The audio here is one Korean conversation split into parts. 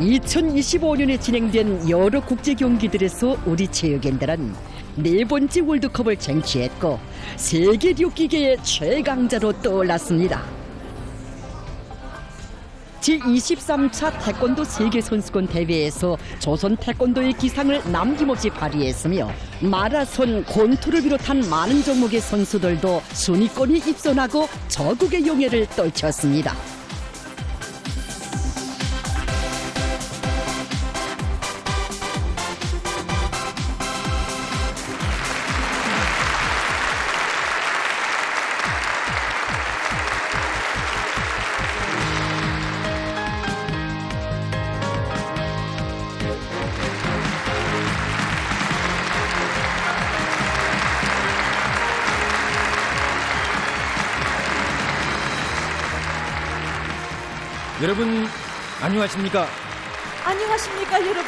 2025년에 진행된 여러 국제 경기들에서 우리 체육인들은 네 번째 월드컵을 쟁취했고 세계 류기계의 최강자로 떠올랐습니다. 제23차 태권도 세계선수권 대회에서 조선 태권도의 기상을 남김없이 발휘했으며 마라손, 권투를 비롯한 많은 종목의 선수들도 순위권에 입선하고 저국의 용예를 떨쳤습니다. 여러분 안녕하십니까? 안녕하십니까 여러분.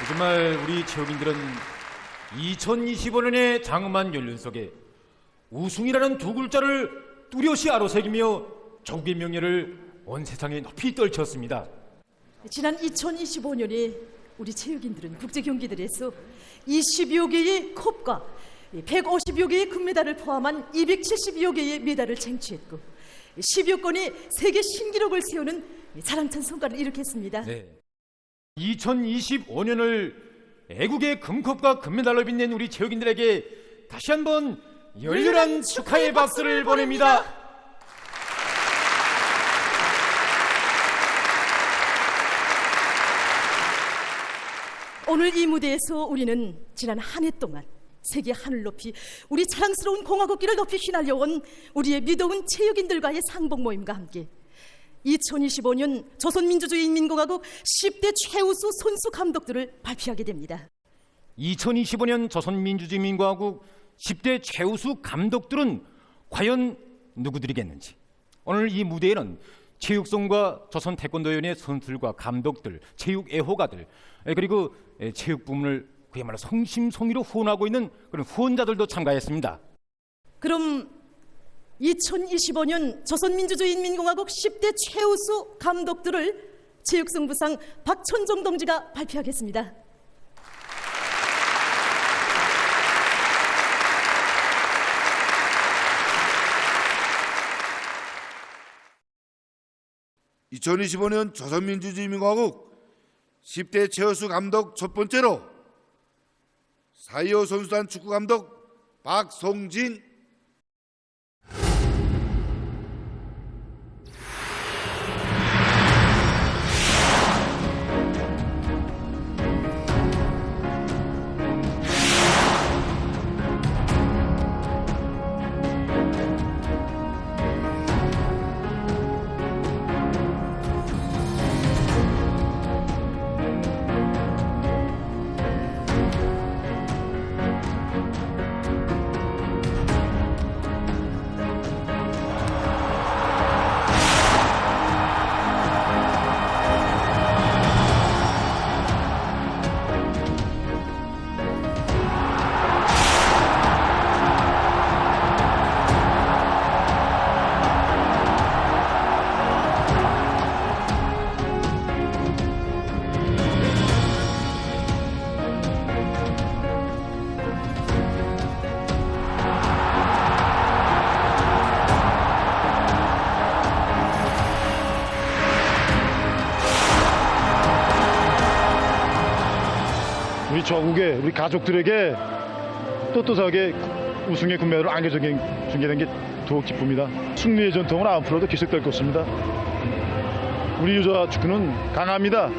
정말 우리 체육인들은 2025년의 장엄한 연륜 속에 우승이라는 두 글자를 뚜렷이 아로새기며 전국의 명예를 온 세상에 높이 떨쳤습니다. 지난 2025년에 우리 체육인들은 국제 경기들에서 20여 개의 컵과 150여 개의 금메달을 포함한 270여 개의 메달을 쟁취했고 10여 건의 세계 신기록을 세우는 자랑찬 성과를 일으켰습니다. 네. 2025년을 애국의 금컵과 금메달로 빛낸 우리 체육인들에게 다시 한번 열렬한 축하의 박수를 보냅니다. 오늘 이 무대에서 우리는 지난 한 해 동안 세계 하늘 높이 우리 자랑스러운 공화국기를 높이 휘날려온 우리의 믿어온 체육인들과의 상봉 모임과 함께 2025년 조선민주주의인민공화국 10대 최우수 선수 감독들을 발표하게 됩니다. 2025년 조선민주주의인민공화국 10대 최우수 감독들은 과연 누구들이겠는지, 오늘 이 무대에는 체육성과 조선 태권도연의 선수들과 감독들, 체육 애호가들, 그리고 체육 부문을 그야말로 성심성의로 후원하고 있는 그런 후원자들도 참가했습니다. 그럼 2025년 조선민주주의인민공화국 10대 최우수 감독들을 체육성부상 박천종 동지가 발표하겠습니다. (2025년) 조선민주주의인민공화국 10대 최우수 감독 첫 번째로 4.25 선수단 축구감독 박송진, 우리 조국의 우리 가족들에게 떳떳하게 우승의 금메달을 안겨주게 된 게 더욱 기쁩니다. 승리의 전통은 앞으로도 계속될 것입니다. 우리 여자 축구는 강합니다.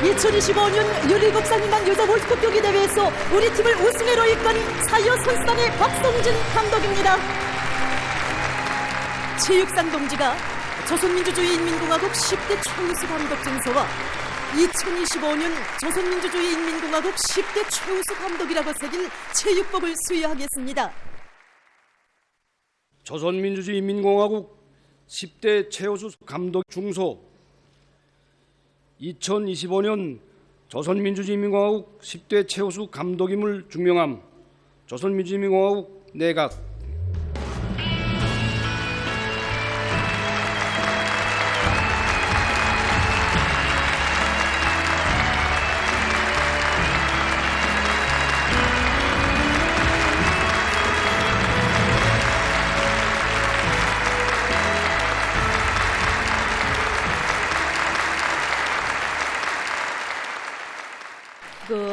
(2025년) 17살 미만 여자 월드컵 경기 대회에서 우리 팀을 우승회로 이끈 4.25 선수단의 박성진 감독입니다. 체육상 동지가 조선민주주의 인민공화국 10대 최우수 감독 증서와 2025년 조선민주주의 인민공화국 10대 최우수 감독이라고 새긴 체육복을 수여하겠습니다. 조선민주주의 인민공화국 10대 최우수 감독 중소 2025년 조선민주주의 인민공화국 10대 최우수 감독임을 증명함. 조선민주주의 인민공화국 내각.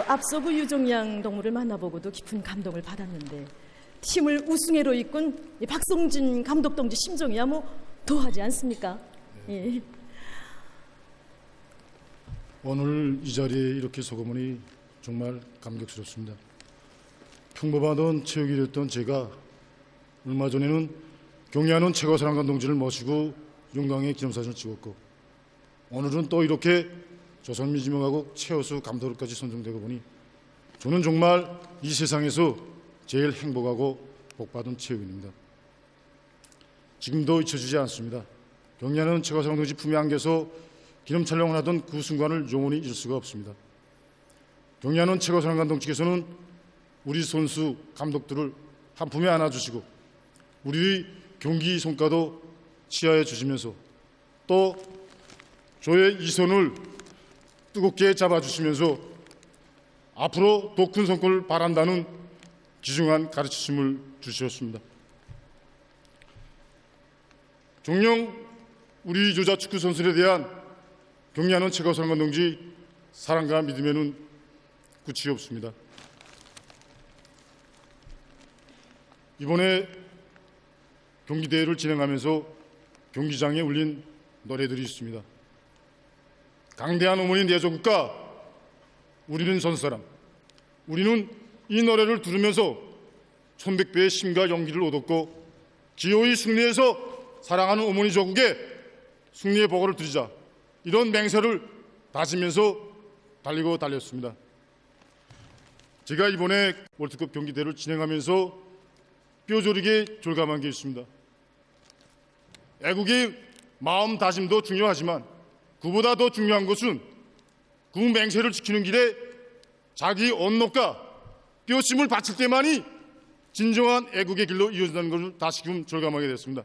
앞서 유종양 동무를 만나보고도 깊은 감동을 받았는데 팀을 우승회로 이끈 이 박성진 감독 동지 심정이야 뭐 도하지 않습니까? 예. 오늘 이 자리에 이렇게 서고보니 정말 감격스럽습니다. 평범하던 체육이었던 제가 얼마 전에는 경리하는 최고사령관 동지를 모시고 영광의 기념사진을 찍었고, 오늘은 또 이렇게 조선민주주의인민공화국 최우수 감독으로까지 선정되고 보니 저는 정말 이 세상에서 제일 행복하고 복받은 체육인입니다. 지금도 잊혀지지 않습니다. 경리하는 최고사령관 동지 품에 안겨서 기념 촬영을 하던 그 순간을 영원히 잊을 수가 없습니다. 경리하는 최고사령관 동지께서는 우리 선수 감독들을 한 품에 안아주시고 우리 경기 성과도 치하해 주시면서 또 저의 이 손을 뜨겁게 잡아주시면서 앞으로 더 큰 성과를 바란다는 귀중한 가르치심을 주셨습니다. 종영 우리 여자 축구 선수들에 대한 경리하는 최고사령관 동지 사랑과 믿음에는 끝이 없습니다. 이번에 경기대회를 진행하면서 경기장에 울린 노래들이 있습니다. 강대한 어머니 내 조국과 우리는 선사람. 우리는 이 노래를 들으면서 1100배의 힘과 용기를 얻었고 기어이 승리해서 사랑하는 어머니 조국에 승리의 보고를 드리자, 이런 맹세를 다지면서 달렸습니다. 제가 이번에 월드컵 경기대회를 진행하면서 뼈저리게 절감한 게 있습니다. 애국의 마음다짐도 중요하지만 그보다 더 중요한 것은 그 맹세를 지키는 길에 자기 언노과 뼈심을 바칠 때만이 진정한 애국의 길로 이어진다는 것을 다시금 절감하게 됐습니다.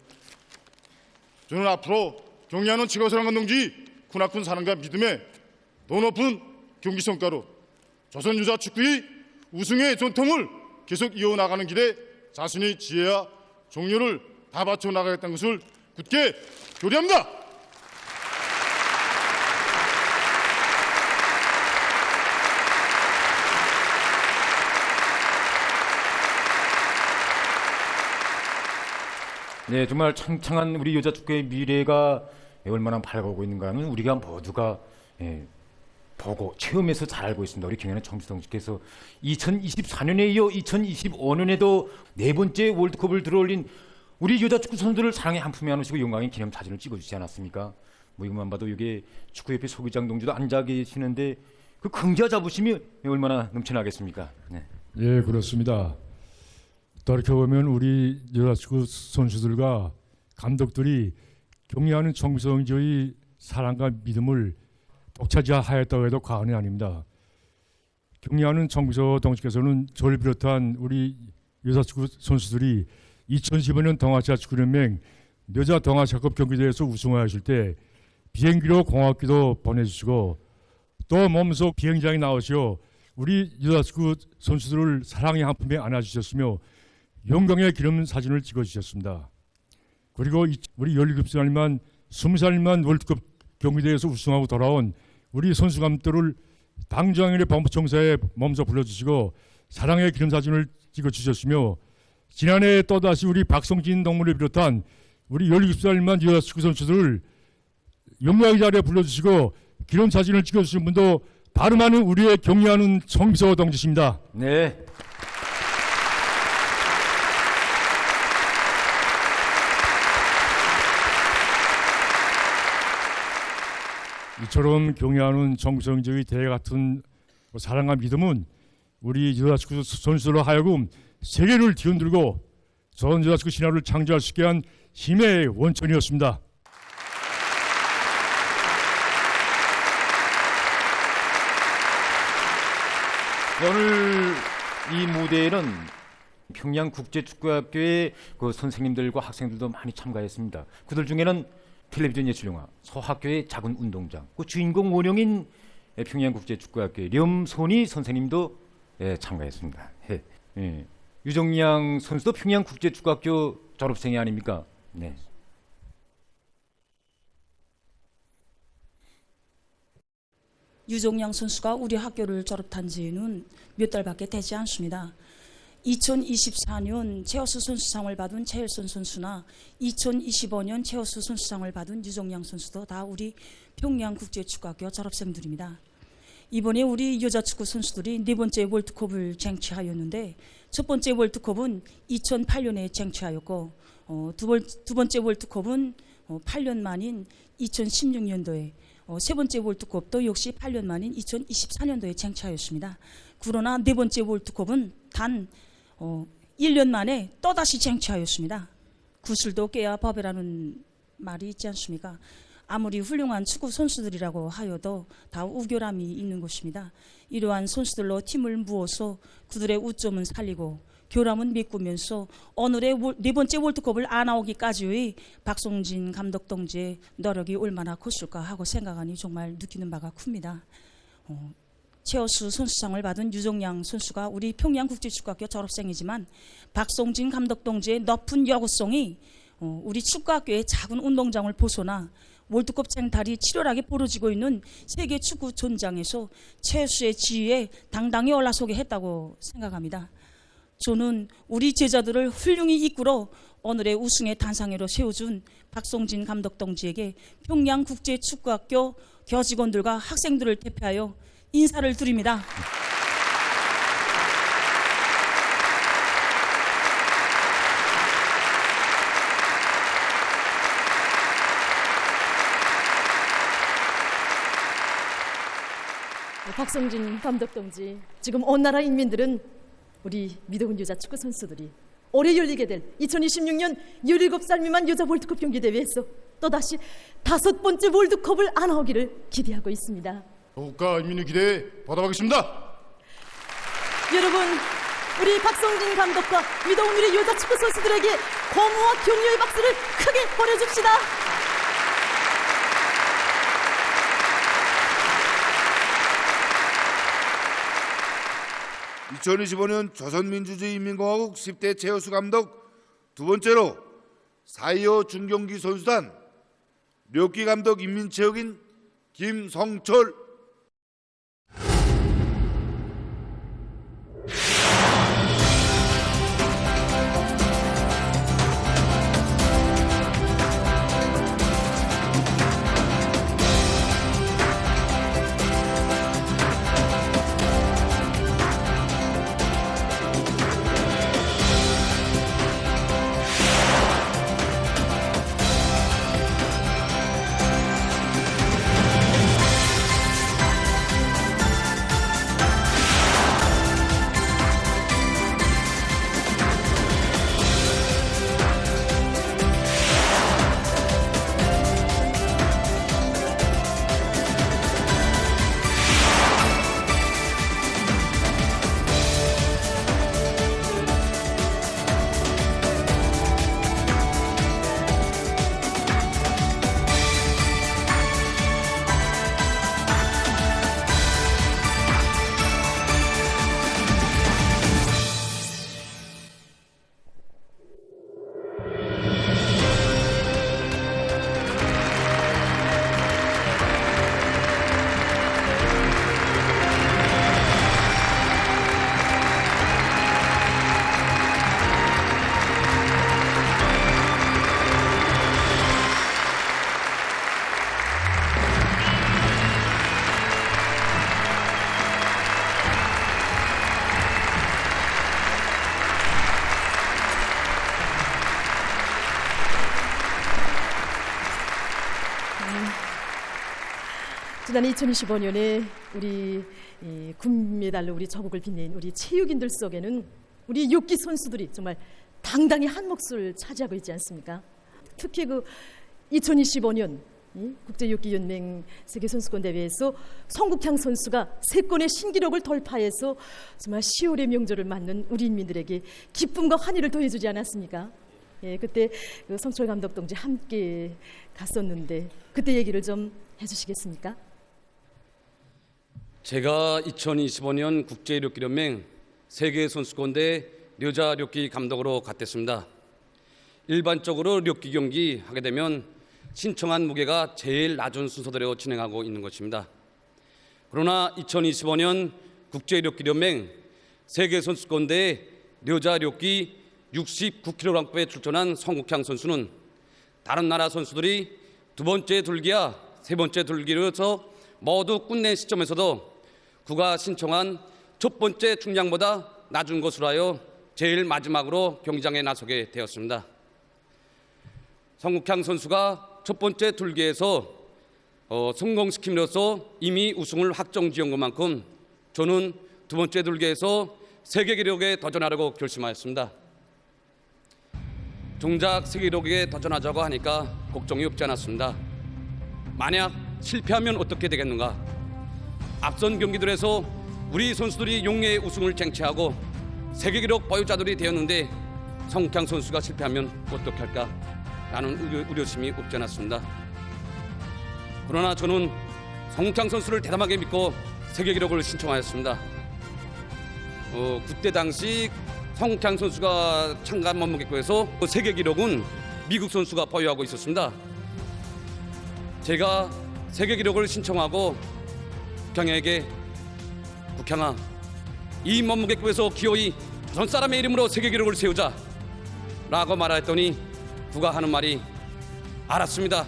저는 앞으로 경리하는 최고사령관 동지 크나큰 사랑과 믿음에 더 높은 경기 성과로 조선 유자 축구의 우승의 전통을 계속 이어나가는 길에 자신의 지혜와 종료를 다 바쳐 나가겠다는 것을 굳게 교리합니다. 네, 정말 창창한 우리 여자 축구의 미래가 얼마나 밝아오고 있는가는 우리가 모두가 보고 체험해서 잘 알고 있습니다. 우리 경연의 정지동지께서 2024년에 이어 2025년에도 네 번째 월드컵을 들어올린 우리 여자 축구 선수들을 사랑의 한 품에 안으시고 영광의 기념 사진을 찍어주지 않았습니까? 뭐 이것만 봐도 여기 축구협회 소기장 동지도 앉아 계시는데 그 긍지와 자부심이 얼마나 넘쳐나겠습니까? 네. 예, 그렇습니다. 돌이켜보면 우리 여자축구 선수들과 감독들이 경리하는 정성조의 사랑과 믿음을 독차지하였다고 해도 과언이 아닙니다. 경리하는 정비서 동지께서는 저를 비롯한 우리 여자축구 선수들이 2015년 동아시아 축구연맹 여자 동아시아컵 경기대회에서 우승하실 때 비행기로 공학기도 보내주시고 또 몸소 비행장에 나오시어 우리 여자축구 선수들을 사랑의 한 품에 안아주셨으며 영광의 기념 사진을 찍어주셨습니다. 그리고 우리 17살만 20살만 월드컵 경기대회에서 우승하고 돌아온 우리 선수 감독들을 당장일의 범부청사에 몸소 불러주시고 사랑의 기념사진을 찍어주셨으며 지난해 또다시 우리 박성진 동무를 비롯한 우리 17살만 여자축구 선수들을 영광의 자리에 불러주시고 기념사진을 찍어주신 분도 바로 많은 우리의 경리하는 정비서 동지십니다. 네. 이처럼 경애하는 정성적의 대 같은 사랑과 믿음은 우리 여자축구 선수들로 하여금 세계를 뒤흔들고 전 여자축구 신화를 창조할 수 있게 한 힘의 원천이었습니다. 오늘 이 무대에는 평양국제축구학교의 그 선생님들과 학생들도 많이 참가했습니다. 그들 중에는 텔레비전 예술영화 서학교의 작은 운동장, 그 주인공 원형인 평양국제축구학교의 염손희 선생님도 참가했습니다. 유정양 선수도 평양국제축구학교 졸업생이 아닙니까? 네. 유정양 선수가 우리 학교를 졸업한 지는 몇 달밖에 되지 않습니다. 2024년 최우수 선수상을 받은 최일선 선수나 2025년 최우수 선수상을 받은 유정양 선수도 다 우리 평양국제축구학교 졸업생들입니다. 이번에 우리 여자축구 선수들이 네 번째 월드컵을 쟁취하였는데 첫 번째 월드컵은 2008년에 쟁취하였고 두 번째 월드컵은 8년 만인 2016년도에 세 번째 월드컵도 역시 8년 만인 2024년도에 쟁취하였습니다. 그러나 네 번째 월드컵은 단 1년 만에 또다시 쟁취하였습니다. 구슬도 깨야 법이라는 말이 있지 않습니까? 아무리 훌륭한 축구 선수들이라고 하여도 다 우결함이 있는 것입니다. 이러한 선수들로 팀을 모아서 그들의 우점은 살리고 교람은 메꾸면서 오늘의 네 번째 월드컵을 안아오기까지의 박성진 감독 동지의 노력이 얼마나 컸을까 하고 생각하니 정말 느끼는 바가 큽니다. 최우수 선수상을 받은 유정양 선수가 우리 평양국제축구학교 졸업생이지만 박성진 감독 동지의 높은 여구성이 우리 축구학교의 작은 운동장을 벗어나 월드컵 쟁탈이 치열하게 벌어지고 있는 세계 축구 전장에서 최우수의 지위에 당당히 올라서게 했다고 생각합니다. 저는 우리 제자들을 훌륭히 이끌어 오늘의 우승의 단상으로 세워준 박성진 감독 동지에게 평양국제축구학교 교직원들과 학생들을 대표하여 인사를 드립니다. 박성진 감독 동지, 지금 온 나라 인민들은 우리 미덕은 여자 축구 선수들이 올해 열리게 될 2026년 17살 미만 여자 월드컵 경기 대회에서 또다시 5번째 월드컵을 안아오기를 기대하고 있습니다. 국가 인민의 기대에 보답하겠습니다. 여러분, 우리 박성진 감독과 미덕은 우리 여자 축구 선수들에게 고무와 격려의 박수를 크게 보내줍시다. 2025년 조선민주주의인민공화국 10대 최우수 감독, 두 번째로 4.25 중경기 선수단 묘기 감독 인민체육인 김성철. 지난 2025년에 우리 금메달로 우리 저국을 빛낸 우리 체육인들 속에는 우리 욕기 선수들이 정말 당당히 한 몫을 차지하고 있지 않습니까? 특히 2025년 국제욕기연맹 세계선수권대회에서 성국향 선수가 3건의 신기록을 돌파해서 정말 10월의 명절을 맞는 우리 인민들에게 기쁨과 환희를 더해주지 않았습니까? 예, 그때 성철 감독 동지 함께 갔었는데 그때 얘기를 좀 해주시겠습니까? 제가 2025년 국제력기연맹 세계선수권대 여자력기 감독으로 갔댔습니다. 일반적으로 력기 경기 하게 되면 신청한 무게가 제일 낮은 순서대로 진행하고 있는 것입니다. 그러나 2025년 국제력기연맹 세계선수권대 여자력기 69kg급에 출전한 성국향 선수는 다른 나라 선수들이 2번째 둘기와 3번째 둘기로서 모두 끝낸 시점에서도 그가 신청한 첫 번째 중량보다 낮은 것으로 하여 제일 마지막으로 경기장에 나서게 되었습니다. 성국향 선수가 첫 번째 둘기에서 성공시킴으로써 이미 우승을 확정지은 것만큼 저는 2번째 둘기에서 세계 기록에 도전하려고 결심하였습니다. 정작 세계 기록에 도전하자고 하니까 걱정이 없지 않았습니다. 만약 실패하면 어떻게 되겠는가? 앞선 경기들에서 우리 선수들이 용의 우승을 쟁취하고 세계 기록 보유자들이 되었는데 성국향 선수가 실패하면 어떻게 할까? 라는 우려심이 없지 않았습니다. 그러나 저는 성국향 선수를 대담하게 믿고 세계 기록을 신청하였습니다. 그때 당시 성국향 선수가 참가한 몸무게급에서 세계 기록은 미국 선수가 보유하고 있었습니다. 제가 세계 기록을 신청하고 국향에게 국향아, 이 몸무게급에서 기어이 조선 사람의 이름으로 세계 기록을 세우자 라고 말했더니 그가 하는 말이 알았습니다.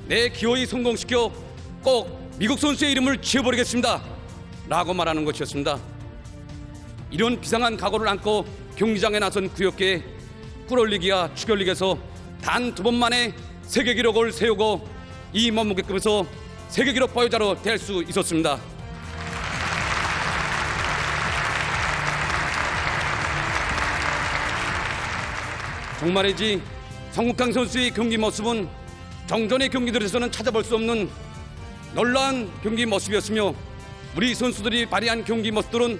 내 기어이 성공시켜 꼭 미국 선수의 이름을 지어버리겠습니다 라고 말하는 것이었습니다. 이런 비상한 각오를 안고 경기장에 나선 그였기에 꿀올리기와 추결릭에서 단 2번만에 세계 기록을 세우고 이 몸무게급에서 세계 기록 보유자로 될 수 있었습니다. 정말이지 성국향 선수의 경기 모습은 정전의 경기들에서는 찾아볼 수 없는 놀라운 경기 모습이었으며 우리 선수들이 발휘한 경기 모습들은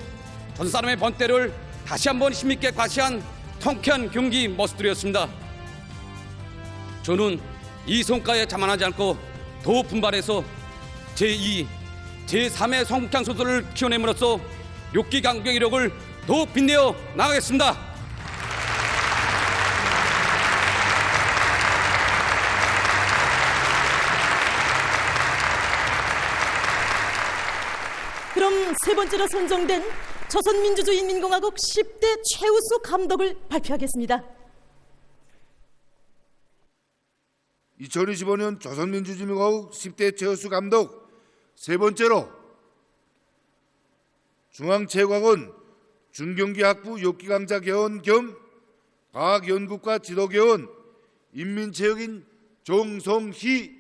전 사람의 번때를 다시 한번 힘있게 과시한 통쾌한 경기 모습들이었습니다. 저는 이 성과에 자만하지 않고 더 분발해서 제2, 제3의 성국향 선수를 키워냄으로써 욕기 강경 이력을 더 빛내어 나가겠습니다. 그럼 3번째로 선정된 조선민주주의인민공화국 10대 최우수 감독을 발표하겠습니다. 2025년 조선민주주의인민공화국 10대 최우수 감독 3번째로 중앙체육학원 중경기학부 욕기강좌 개원 겸 과학연구과 지도개원 인민체육인 정성희.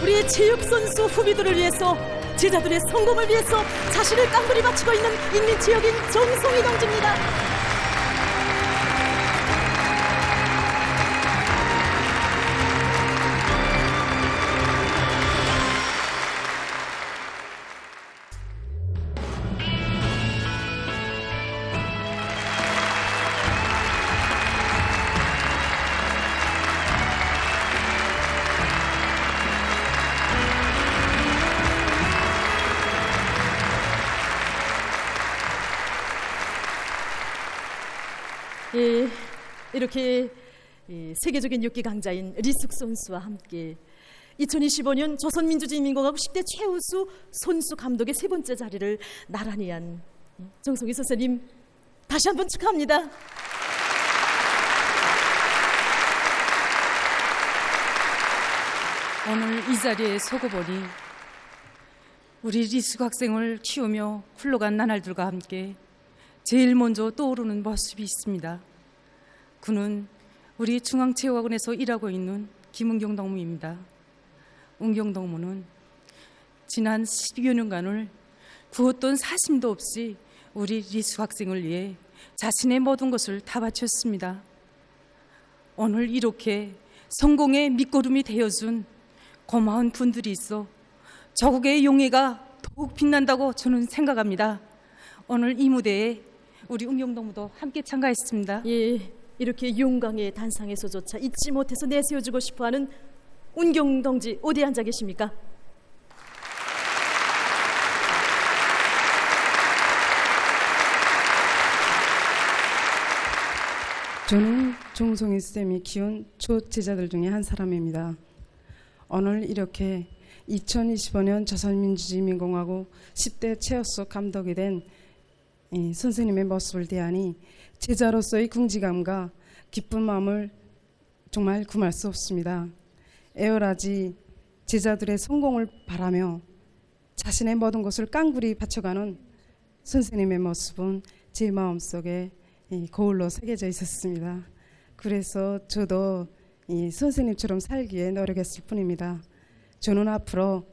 우리 체육선수 후비들을 위해서 제자들의 성공을 위해서 자신을 깡그리 바치고 있는 인민체육인 정송희 동지입니다. 예, 이렇게 세계적인 육기 강자인 리숙 선수와 함께 2025년 조선민주주의인민공화국 10대 최우수 선수 감독의 세 번째 자리를 나란히 한 정송희 선생님, 다시 한번 축하합니다. 오늘 이 자리에 서고 보니 우리 리숙 학생을 키우며 굴러간 나날들과 함께 제일 먼저 떠오르는 모습이 있습니다. 그는 우리 중앙체육학원에서 일하고 있는 김은경 동무입니다. 은경 동무는 지난 10여 년간을 구었던 사심도 없이 우리 리숙 학생을 위해 자신의 모든 것을 다 바쳤습니다. 오늘 이렇게 성공의 밑거름이 되어준 고마운 분들이 있어 조국의 용예가 더욱 빛난다고 저는 생각합니다. 오늘 이 무대에 우리 은경 동무도 함께 참가했습니다. 예, 이렇게 용광의 단상에서조차 잊지 못해서 내세워주고 싶어하는 은경 동지 어디 앉아 계십니까? 저는 정송희 쌤이 키운 조제자들 중에 한 사람입니다. 오늘 이렇게 2025년 조선민주주의인민공화국 10대 최우수 감독이 된 선생님의 모습을 대하니 제자로서의 긍지감과 기쁜 마음을 정말 금할 수 없습니다. 애월하지 제자들의 성공을 바라며 자신의 모든 것을 깡그리 바쳐가는 선생님의 모습은 제 마음속에 거울로 새겨져 있었습니다. 그래서 저도 선생님처럼 살기에 노력했을 뿐입니다. 저는 앞으로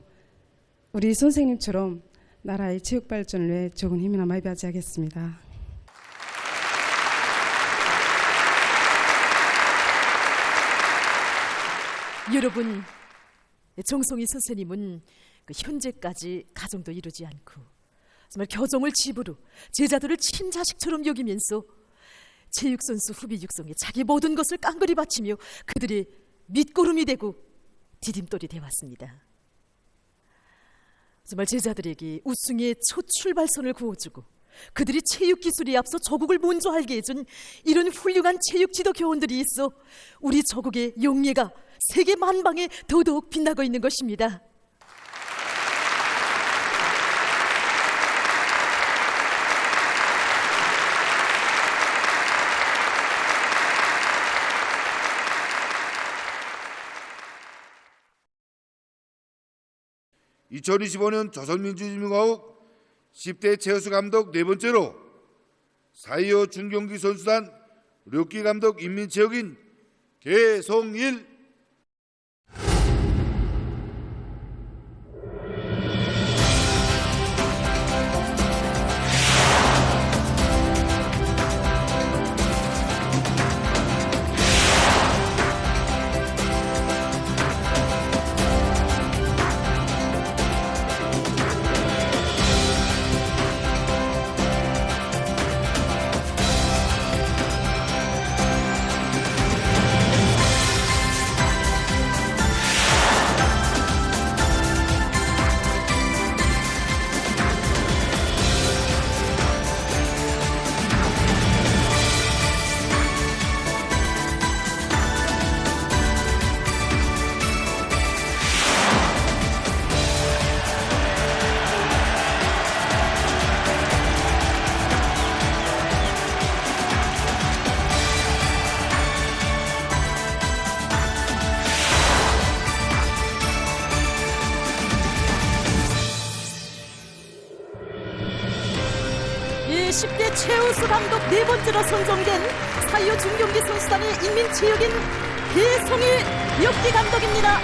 우리 선생님처럼 나라의 체육 발전을 위해 적은 힘이나 마비하지 하겠습니다. 여러분, 정송희 선생님은 현재까지 가정도 이루지 않고 정말 교종을 집으로 제자들을 친자식처럼 여기면서 체육선수 후배 육성에 자기 모든 것을 깡그리 바치며 그들의 밑거름이 되고 디딤돌이 되어왔습니다. 정말 제자들에게 우승의 첫 출발선을 그어주고 그들이 체육 기술에 앞서 조국을 먼저 알게 해준 이런 훌륭한 체육 지도 교원들이 있어 우리 조국의 용예가 세계 만방에 더더욱 빛나고 있는 것입니다. (2025년) 조선민주주의인민공화국 10대 최우수 감독 네 번째로 4.25 중경기 선수단 류기 감독 인민체육인 개송일. 이 10대 최우수 감독 네 번째로 선정된 4.25 중경기 선수단의 인민체육인 개송일 류기 감독입니다.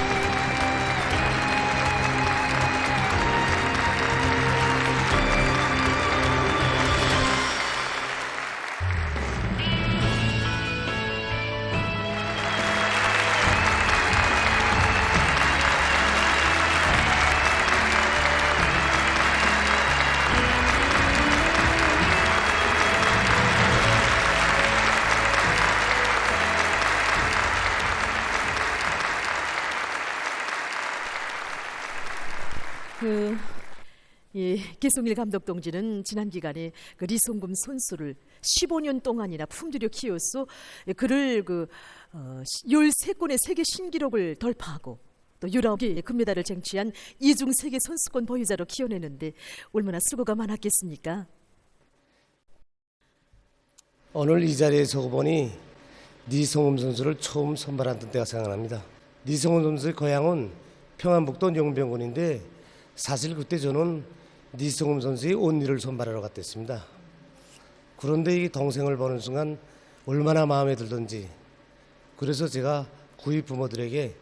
기성일 감독 동지는 지난 기간에 그 리송금 선수를 15년 동안이나 품들여 키워서 그를 13건의 세계 신기록을 돌파하고 또 19개의 금메달을 쟁취한 이중 세계 선수권 보유자로 키워내는데 얼마나 수고가 많았겠습니까? 오늘 이 자리에 서고 보니 리송금 선수를 처음 선발한 때가 생각납니다. 리송금 선수의 고향은 평안북도 용병군인데 사실 그때 저는 리송금 선수의 온니를 선발하러 갔댔습니다. 그런데 이 동생을 보는 순간 얼마나 마음에 들던지, 그래서 제가 구입 부모들에게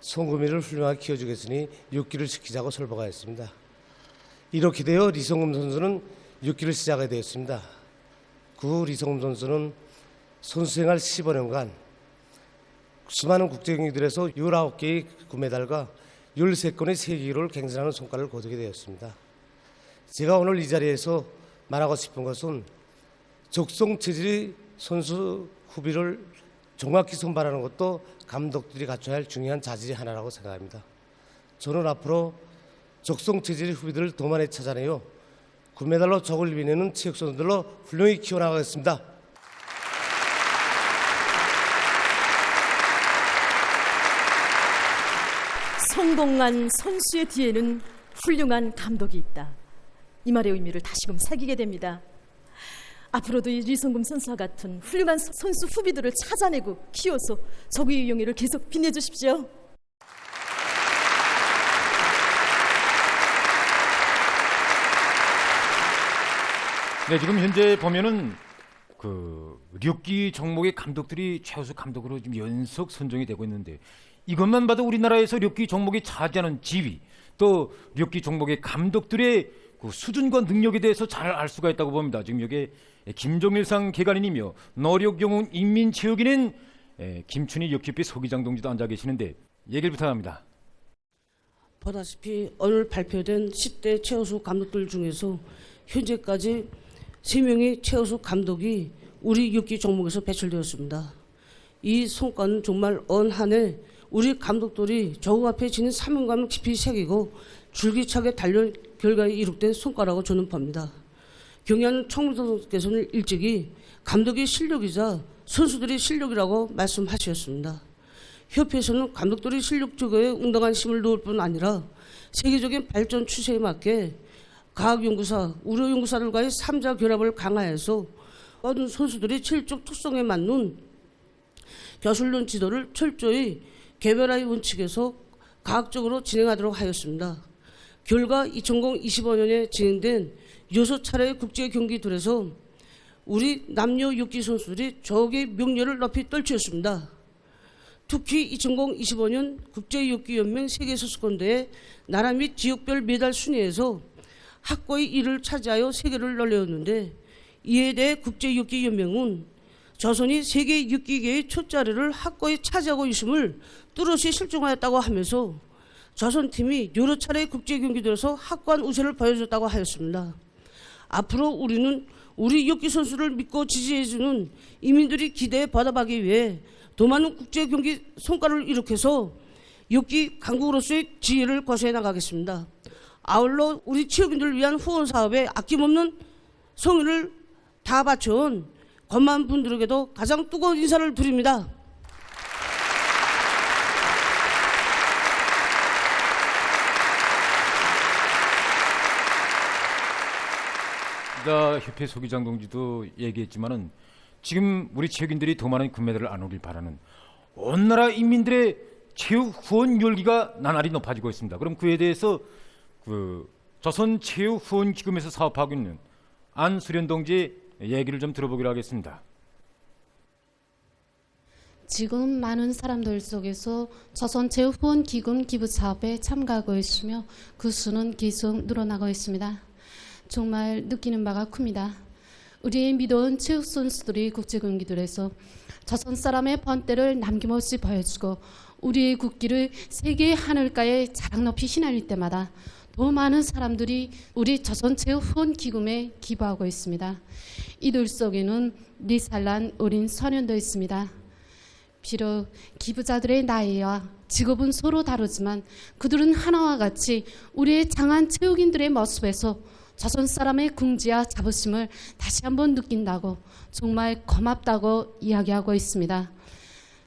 송금이를 훌륭하게 키워주겠으니 6기를 시키자고 설보가 했습니다. 이렇게 되어 리송금 선수는 6기를 시작하게 되었습니다. 그 리송금 선수는 선수생활 15년간 수많은 국제경기들에서 19개의 금메달과 13건의 세계기록을 갱신하는 성과를 거두게 되었습니다. 제가 오늘 이 자리에서 말하고 싶은 것은 적성 체질의 선수 후비를 정확히 선발하는 것도 감독들이 갖춰야 할 중요한 자질의 하나라고 생각합니다. 저는 앞으로 적성 체질의 후비들을 더 많이 찾아내요 금메달로 적을 비내는 체육선수들로 훌륭히 키워나가겠습니다. 성공한 선수의 뒤에는 훌륭한 감독이 있다. 이 말의 의미를 다시금 새기게 됩니다. 앞으로도 이 리송금 선수와 같은 훌륭한 선수 후비들을 찾아내고 키워서 적의 영예를 계속 빛내주십시오. 네, 지금 현재 보면은 그 류기 종목의 감독들이 최우수 감독으로 지금 연속 선정이 되고 있는데, 이것만 봐도 우리나라에서 류기 종목이 차지하는 지위, 또 류기 종목의 감독들의 그 수준과 능력에 대해서 잘 알 수가 있다고 봅니다. 지금 여기 김종일상 개관인이며 노력영웅 인민체육인인 김춘희 역기피 소기장 동지도 앉아 계시는데 얘기를 부탁합니다. 보다시피 오늘 발표된 10대 최우수 감독들 중에서 현재까지 3명의 최우수 감독이 우리 육기 종목에서 배출되었습니다. 이 성과는 정말 온 한 해 우리 감독들이 저우 앞에 지닌 사명감을 깊이 새기고 줄기차게 달려온 결과에 이룩된 성과라고 저는 봅니다. 경연 총무장께서는 일찍이 감독의 실력이자 선수들의 실력이라고 말씀하셨습니다. 협회에서는 감독들의 실력 증거에 응당한 힘을 놓을 뿐 아니라 세계적인 발전 추세에 맞게 과학연구사, 의료연구사들과의 3자 결합을 강화해서 모든 선수들의 체력적 특성에 맞는 교술론 지도를 철저히 개별화의 원칙에서 과학적으로 진행하도록 하였습니다. 결과 2025년에 진행된 6차례의 국제경기들에서 우리 남녀 육기 선수들이 적의 명예를 높이 떨치었습니다. 특히 2025년 국제육기연맹 세계선수권대회 나라 및 지역별 메달 순위에서 학고의 1위를 차지하여 세계를 놀래었는데, 이에 대해 국제육기연맹은 조선이 세계 육기계의 첫 자리를 학고에 차지하고 있음을 뚜렷이 실증하였다고 하면서 조선팀이 여러 차례 국제경기들에서 확고한 우세를 보여줬다고 하였습니다. 앞으로 우리는 우리 육기 선수를 믿고 지지해주는 이민들이 기대에 보답하기 위해 더 많은 국제경기 성과를 일으켜서 육기 강국으로서의 지혜를 고수해 나가겠습니다. 아울러 우리 체육인들을 위한 후원 사업에 아낌없는 성의를 다 바쳐온 권만 분들에게도 가장 뜨거운 인사를 드립니다. 협회 소기장 동지도 얘기했지만은 지금 우리 체육인들이 더 많은 금메달을 안오길 바라는 온 나라 인민들의 체육 후원 열기가 나날이 높아지고 있습니다. 그럼 그에 대해서 그 조선 체육 후원 기금에서 사업하고 있는 안수련 동지 얘기를 좀 들어보기로 하겠습니다. 지금 많은 사람들 속에서 조선체육후원기금 기부 사업에 참가하고 있으며 그 수는 계속 늘어나고 있습니다. 정말 느끼는 바가 큽니다. 우리의 믿어온 체육 선수들이 국제경기들에서 조선 사람의 번때를 남김없이 보여주고 우리의 국기를 세계의 하늘가에 자랑 높이 휘날릴 때마다 더 많은 사람들이 우리 조선체육후원기금에 기부하고 있습니다. 이들 속에는 리살란 어린 소년도 있습니다. 비록 기부자들의 나이와 직업은 서로 다르지만 그들은 하나와 같이 우리의 장한 체육인들의 모습에서 조선 사람의 궁지와 자부심을 다시 한번 느낀다고 정말 고맙다고 이야기하고 있습니다.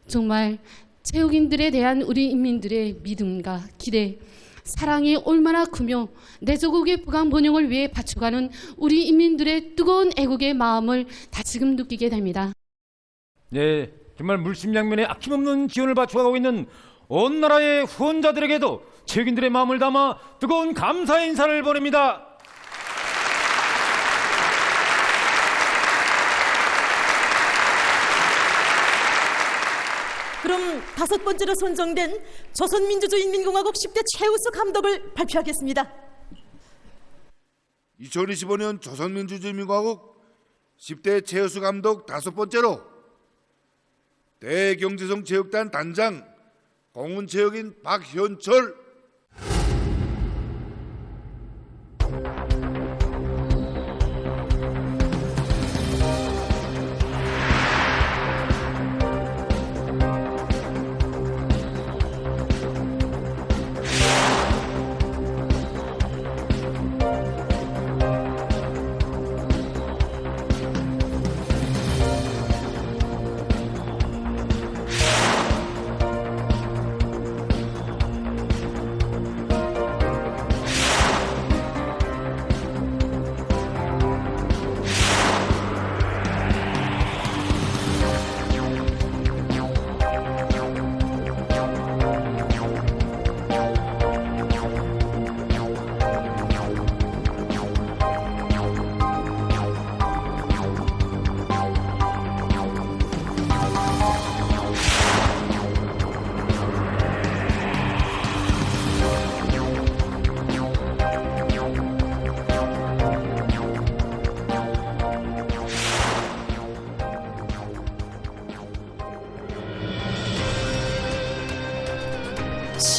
정말 체육인들에 대한 우리 인민들의 믿음과 기대, 사랑이 얼마나 크며 내 조국의 부강 번영을 위해 바쳐가는 우리 인민들의 뜨거운 애국의 마음을 다시금 느끼게 됩니다. 네, 정말 물심양면에 아낌없는 지원을 바쳐가고 있는 온 나라의 후원자들에게도 체육인들의 마음을 담아 뜨거운 감사의 인사를 보냅니다. 그럼 5번째로 선정된 조선민주주의인민공화국 10대 최우수 감독을 발표하겠습니다. 2025년 조선민주주의인민공화국 10대 최우수 감독 5번째로 대경제성 체육단 단장 공훈체육인 박현철.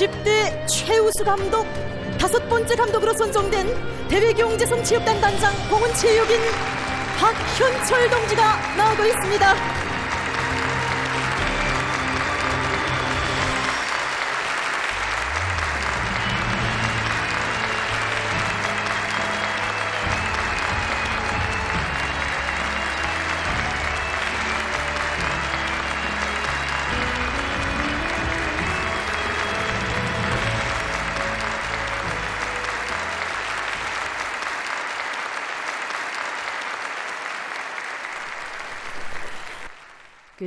(10대) 최우수 감독 5번째 감독으로 선정된 대외경제성 체육단 단장 공훈체육인 박현철 동지가 나오고 있습니다.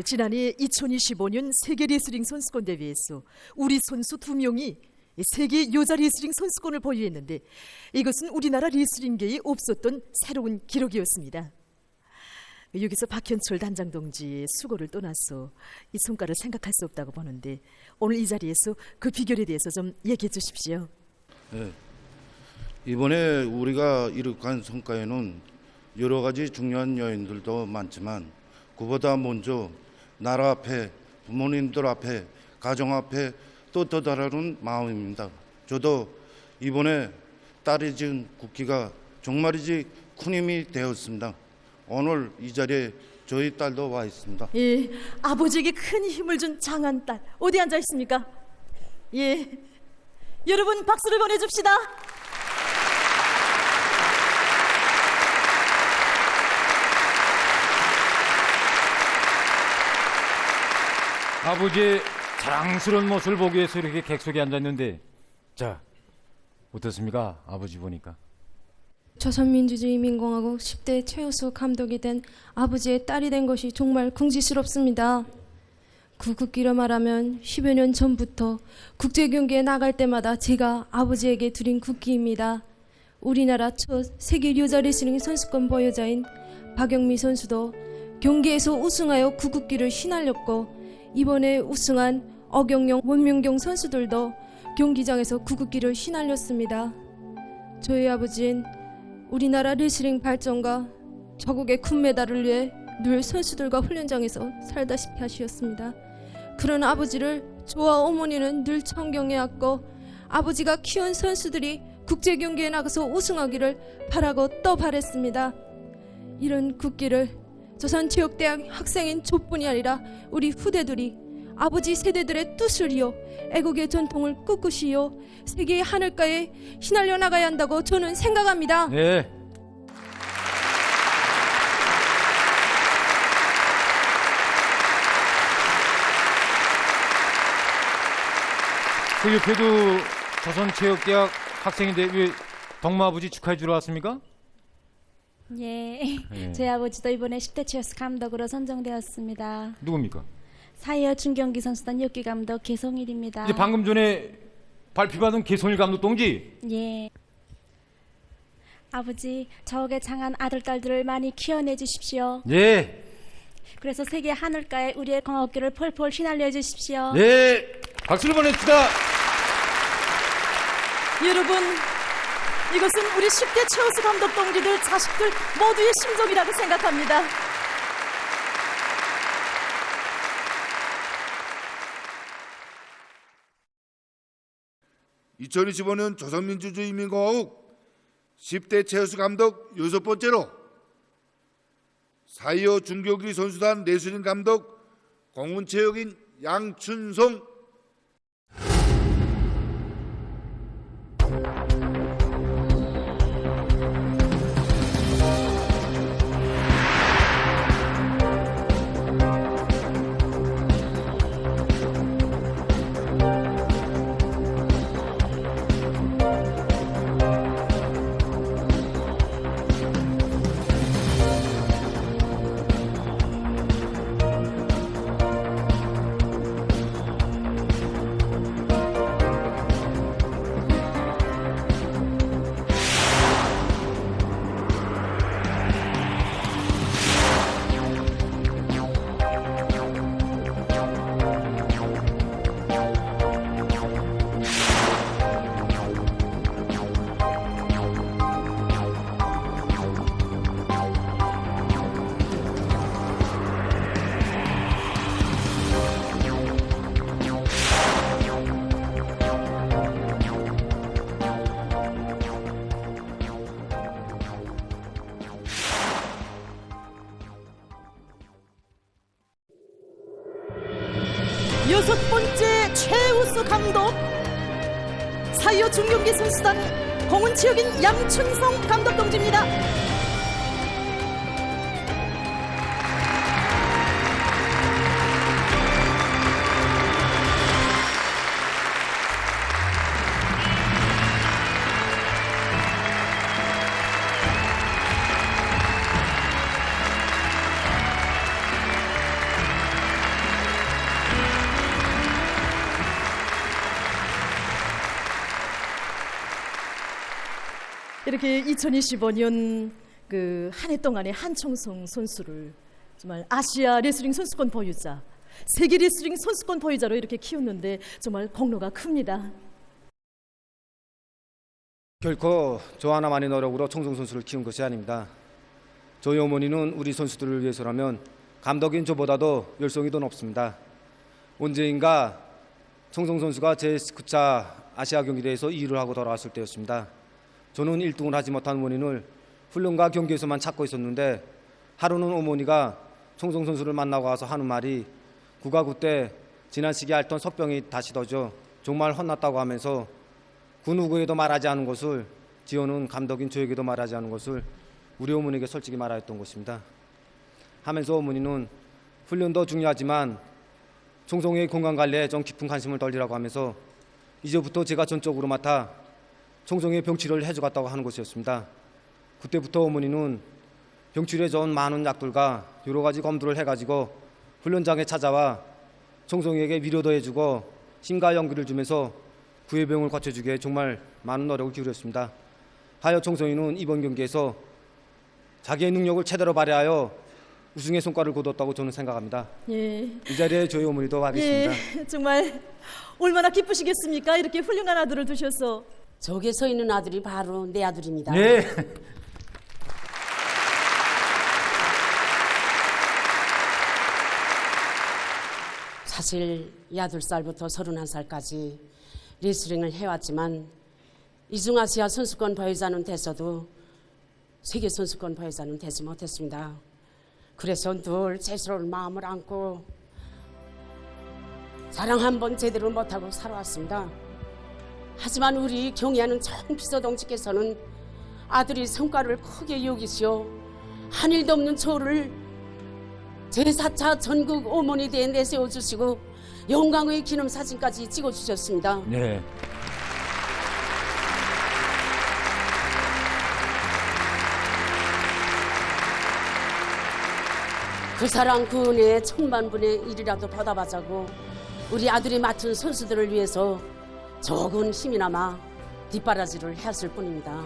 지난해 2025년 세계 레슬링 선수권 대회에서 우리 선수 2명이 세계 여자 레슬링 선수권을 보유했는데 이것은 우리나라 레슬링계에 없었던 새로운 기록이었습니다. 여기서 박현철 단장 동지의 수고를 떠나서 이 성과를 생각할 수 없다고 보는데 오늘 이 자리에서 그 비결에 대해서 좀 얘기해 주십시오. 네. 이번에 우리가 이룩한 성과에는 여러 가지 중요한 요인들도 많지만 그보다 먼저 나라 앞에, 부모님들 앞에, 가정 앞에 또 다른 마음입니다. 저도 이번에 딸이 지은 국기가 정말이지 큰 힘이 되었습니다. 오늘 이 자리에 저희 딸도 와 있습니다. 예, 아버지에게 큰 힘을 준 장한 딸 어디 앉아 있습니까? 예, 여러분 박수를 보내줍시다. 아버지의 자랑스러운 모습을 보기 위해서 이렇게 객석에 앉았는데 자 어떻습니까? 아버지 보니까. 조선민주주의인민공화국 10대 최우수 감독이 된 아버지의 딸이 된 것이 정말 궁지스럽습니다. 그 국기로 말하면 10여 년 전부터 국제경기에 나갈 때마다 제가 아버지에게 드린 국기입니다. 우리나라 첫 세계 여자 레슬링 선수권 보유자인 박영미 선수도 경기에서 우승하여 그 국기를 휘날렸고 이번에 우승한 어경영, 원명경 선수들도 경기장에서 그 국기를 휘날렸습니다. 저희 아버지는 우리나라 레슬링 발전과 조국의 금메달을 위해 늘 선수들과 훈련장에서 살다시피 하셨습니다. 그런 아버지를 저와 어머니는 늘 존경해왔고 아버지가 키운 선수들이 국제경기에 나가서 우승하기를 바라고 또 바랬습니다. 이런 국기를 조선체육대학 학생인 저뿐이 아니라 우리 후대들이 아버지 세대들의 뜻을이요 애국의 전통을 꿋꿋이요 세계의 하늘가에 휘날려 나가야 한다고 저는 생각합니다. 네. 그 옆에도 조선체육대학 학생인데 왜 덕마 아버지 축하해 주러 왔습니까? 예, 예. 제 아버지도 이번에 10대 체스 감독으로 선정되었습니다. 누굽니까? 사이어 중경기 선수단 6기 감독 개송일입니다. 이제 방금 전에 발표받은 개송일 감독 동지. 예. 아버지, 저에게 장한 아들, 딸들을 많이 키워내 주십시오. 예. 그래서 세계 하늘가에 우리의 광어기를 펄펄 휘날려 주십시오. 예. 박수를 보냅시다. 여러분, 이것은 우리 10대 최우수 감독 동지들 자식들 모두의 심정이라고 생각합니다. (2025년) 조선민주주의인민공화국 10대 최우수 감독 6번째로 사이어 중경기 선수단 내수진 감독 공훈체육인 양춘송. 여섯 번째 최우수 감독 사이어 중경기 선수단 공훈체육인 양춘성 감독 동지입니다. 이렇게 2025년 그 한 해 동안에 한청성 선수를 정말 아시아 레슬링 선수권 보유자, 세계 레슬링 선수권 보유자로 이렇게 키웠는데 정말 공로가 큽니다. 결코 저 하나만의 노력으로 청송 선수를 키운 것이 아닙니다. 저희 어머니는 우리 선수들을 위해서라면 감독인 저보다도 열성이 더 높습니다. 언제인가 청송 선수가 제19차 아시아 경기대회에서 2위를 하고 돌아왔을 때였습니다. 저는 1등을 하지 못한 원인을 훈련과 경기에서만 찾고 있었는데 하루는 어머니가 청송 선수를 만나고 와서 하는 말이 국가구 때 지난 시기에 앓던 소병이 다시 더져 정말 혼났다고 하면서 그 누구에도 말하지 않은 것을 지호는 감독인 저에게도 말하지 않은 것을 우리 어머니에게 솔직히 말하였던 것입니다. 하면서 어머니는 훈련도 중요하지만 청송의 건강관리에 좀 깊은 관심을 돌리라고 하면서 이제부터 제가 전적으로 맡아 청송의 병치료를 해주겠다고 하는 것이었습니다. 그때부터 어머니는 병치료에 좋은 많은 약들과 여러 가지 검도를 해가지고 훈련장에 찾아와 청송이에게 위로도 해주고 힘과 용기를 주면서 그의 병을 고쳐주기에 정말 많은 노력을 기울였습니다. 하여 청송이는 이번 경기에서 자기의 능력을 최대로 발휘하여 우승의 성과를 거뒀다고 저는 생각합니다. 예. 이 자리에 저희 어머니도 하겠습니다. 예, 정말 얼마나 기쁘시겠습니까? 이렇게 훌륭한 아들을 두셔서. 저기에 서 있는 아들이 바로 내 아들입니다. 네. 사실 8살부터 31살까지 레슬링을 해왔지만 이중아시아 선수권 보유자는 됐어도 세계 선수권 보유자는 되지 못했습니다. 그래서 늘 죄스러운 마음을 안고 자랑 한번 제대로 못하고 살아왔습니다. 하지만 우리 경의하는 전 비서동지께서는 아들이 성과를 크게 여기시어 한 일도 없는 저를 제4차 전국 어머니 대회에 내세워주시고 영광의 기념사진까지 찍어주셨습니다. 네. 그 사랑 그 은혜에 천만분의 1이라도 보답하자고 우리 아들이 맡은 선수들을 위해서 적은 힘이나마 뒷바라지를 했을 뿐입니다.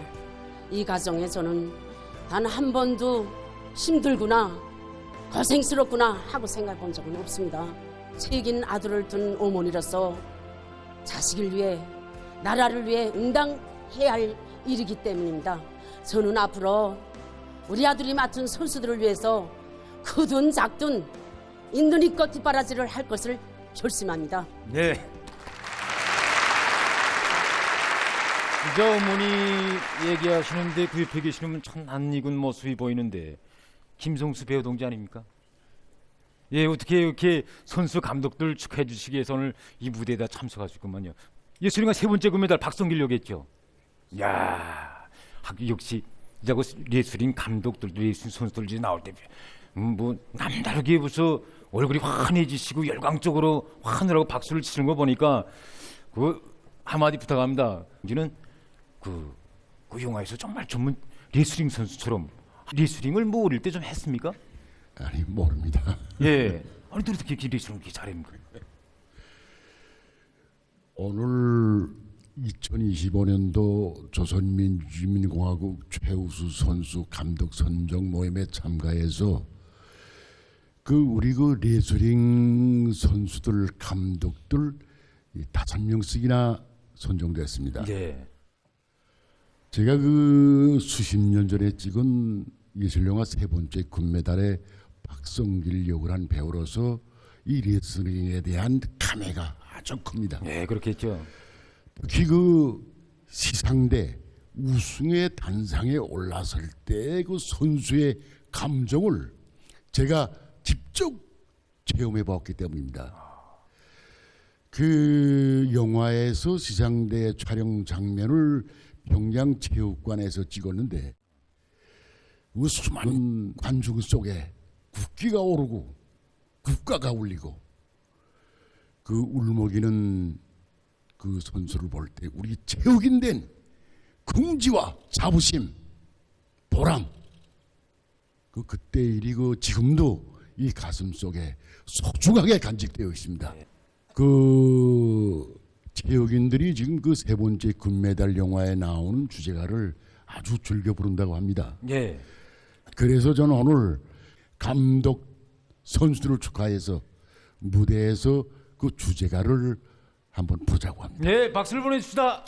이 과정에 저는 단 한 번도 힘들구나 고생스럽구나 하고 생각해 본 적은 없습니다. 책임 아들을 둔 어머니로서 자식을 위해 나라를 위해 응당해야 할 일이기 때문입니다. 저는 앞으로 우리 아들이 맡은 선수들을 위해서 크든 작든 있는 힘껏 뒷바라지를 할 것을 결심합니다. 네. 이제 어머니 얘기하시는데 그 옆에 계시는 분 참 낯익은 모습이 보이는데 김성수 배우 동지 아닙니까? 예, 어떻게 이렇게 선수 감독들 축하해 주시기 위해서 오늘 이 무대에다 참석하셨구만요. 예술인가 세 번째 금메달 박성길 역했죠. 야, 역시 이자고 예술인 감독들도 예술인 선수들이 나올 때 뭐 남다르게 벌써 얼굴이 환해지시고 열광적으로 환호라고 박수를 치는 거 보니까 그 한마디 부탁합니다. 이제는 그 영화에서 정말 전문 레슬링 선수처럼 레슬링을 뭐 어릴 때 좀 했습니까? 아니 모릅니다. 예. 아니 어떻게 레슬링 이렇게 잘합니까? 오늘 2025년도 조선민주주의민공화국 최우수 선수 감독 선정 모임에 참가해서 우리 레슬링 선수들 감독들 5명씩이나 선정됐습니다. 네. 제가 수십 년 전에 찍은 예술영화 세 번째 금메달의 박성길 역을 한 배우로서 이 레슬링에 대한 감회가 아주 큽니다. 네, 그렇겠죠. 특히 시상대 우승의 단상에 올랐을 때 선수의 감정을 제가 직접 체험해 봤기 때문입니다. 영화에서 시상대 촬영 장면을 평양 체육관에서 찍었는데 수많은 관중 속에 국기가 오르고 국가가 울리고 울먹이는 선수를 볼 때 우리 체육인 된 긍지와 자부심, 보람 그때 일이 지금도 이 가슴 속에 소중하게 간직되어 있습니다. 체육인들이 지금 세 번째 금메달 영화에 나오는 주제가를 아주 즐겨 부른다고 합니다. 예. 그래서 저는 오늘 감독 선수들을 축하해서 무대에서 주제가를 한번 부르자고 합니다. 네, 박수를 보내주시다.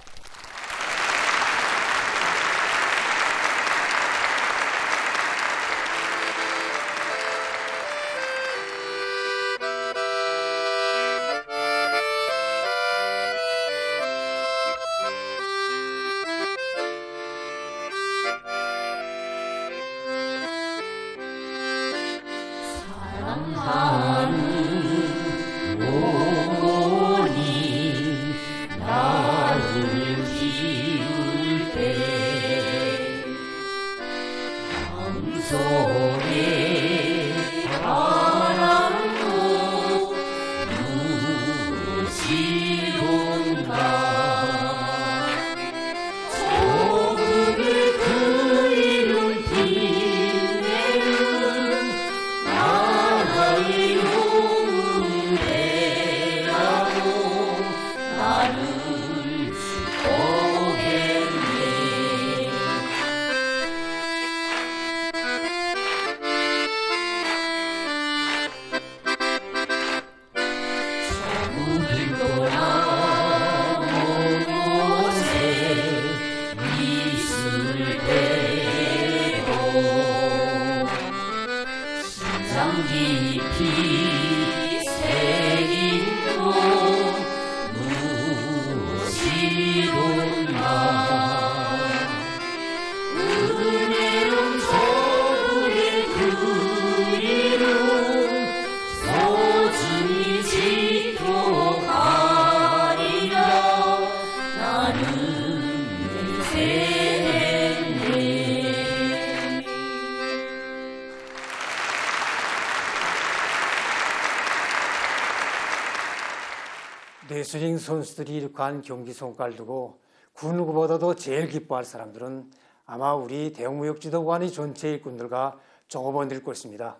레슬링 선수들이 이룩한 경기 성과를 두고 그 누구보다도 제일 기뻐할 사람들은 아마 우리 대형무역지도관의 전체 일꾼들과 종업원들일 것입니다.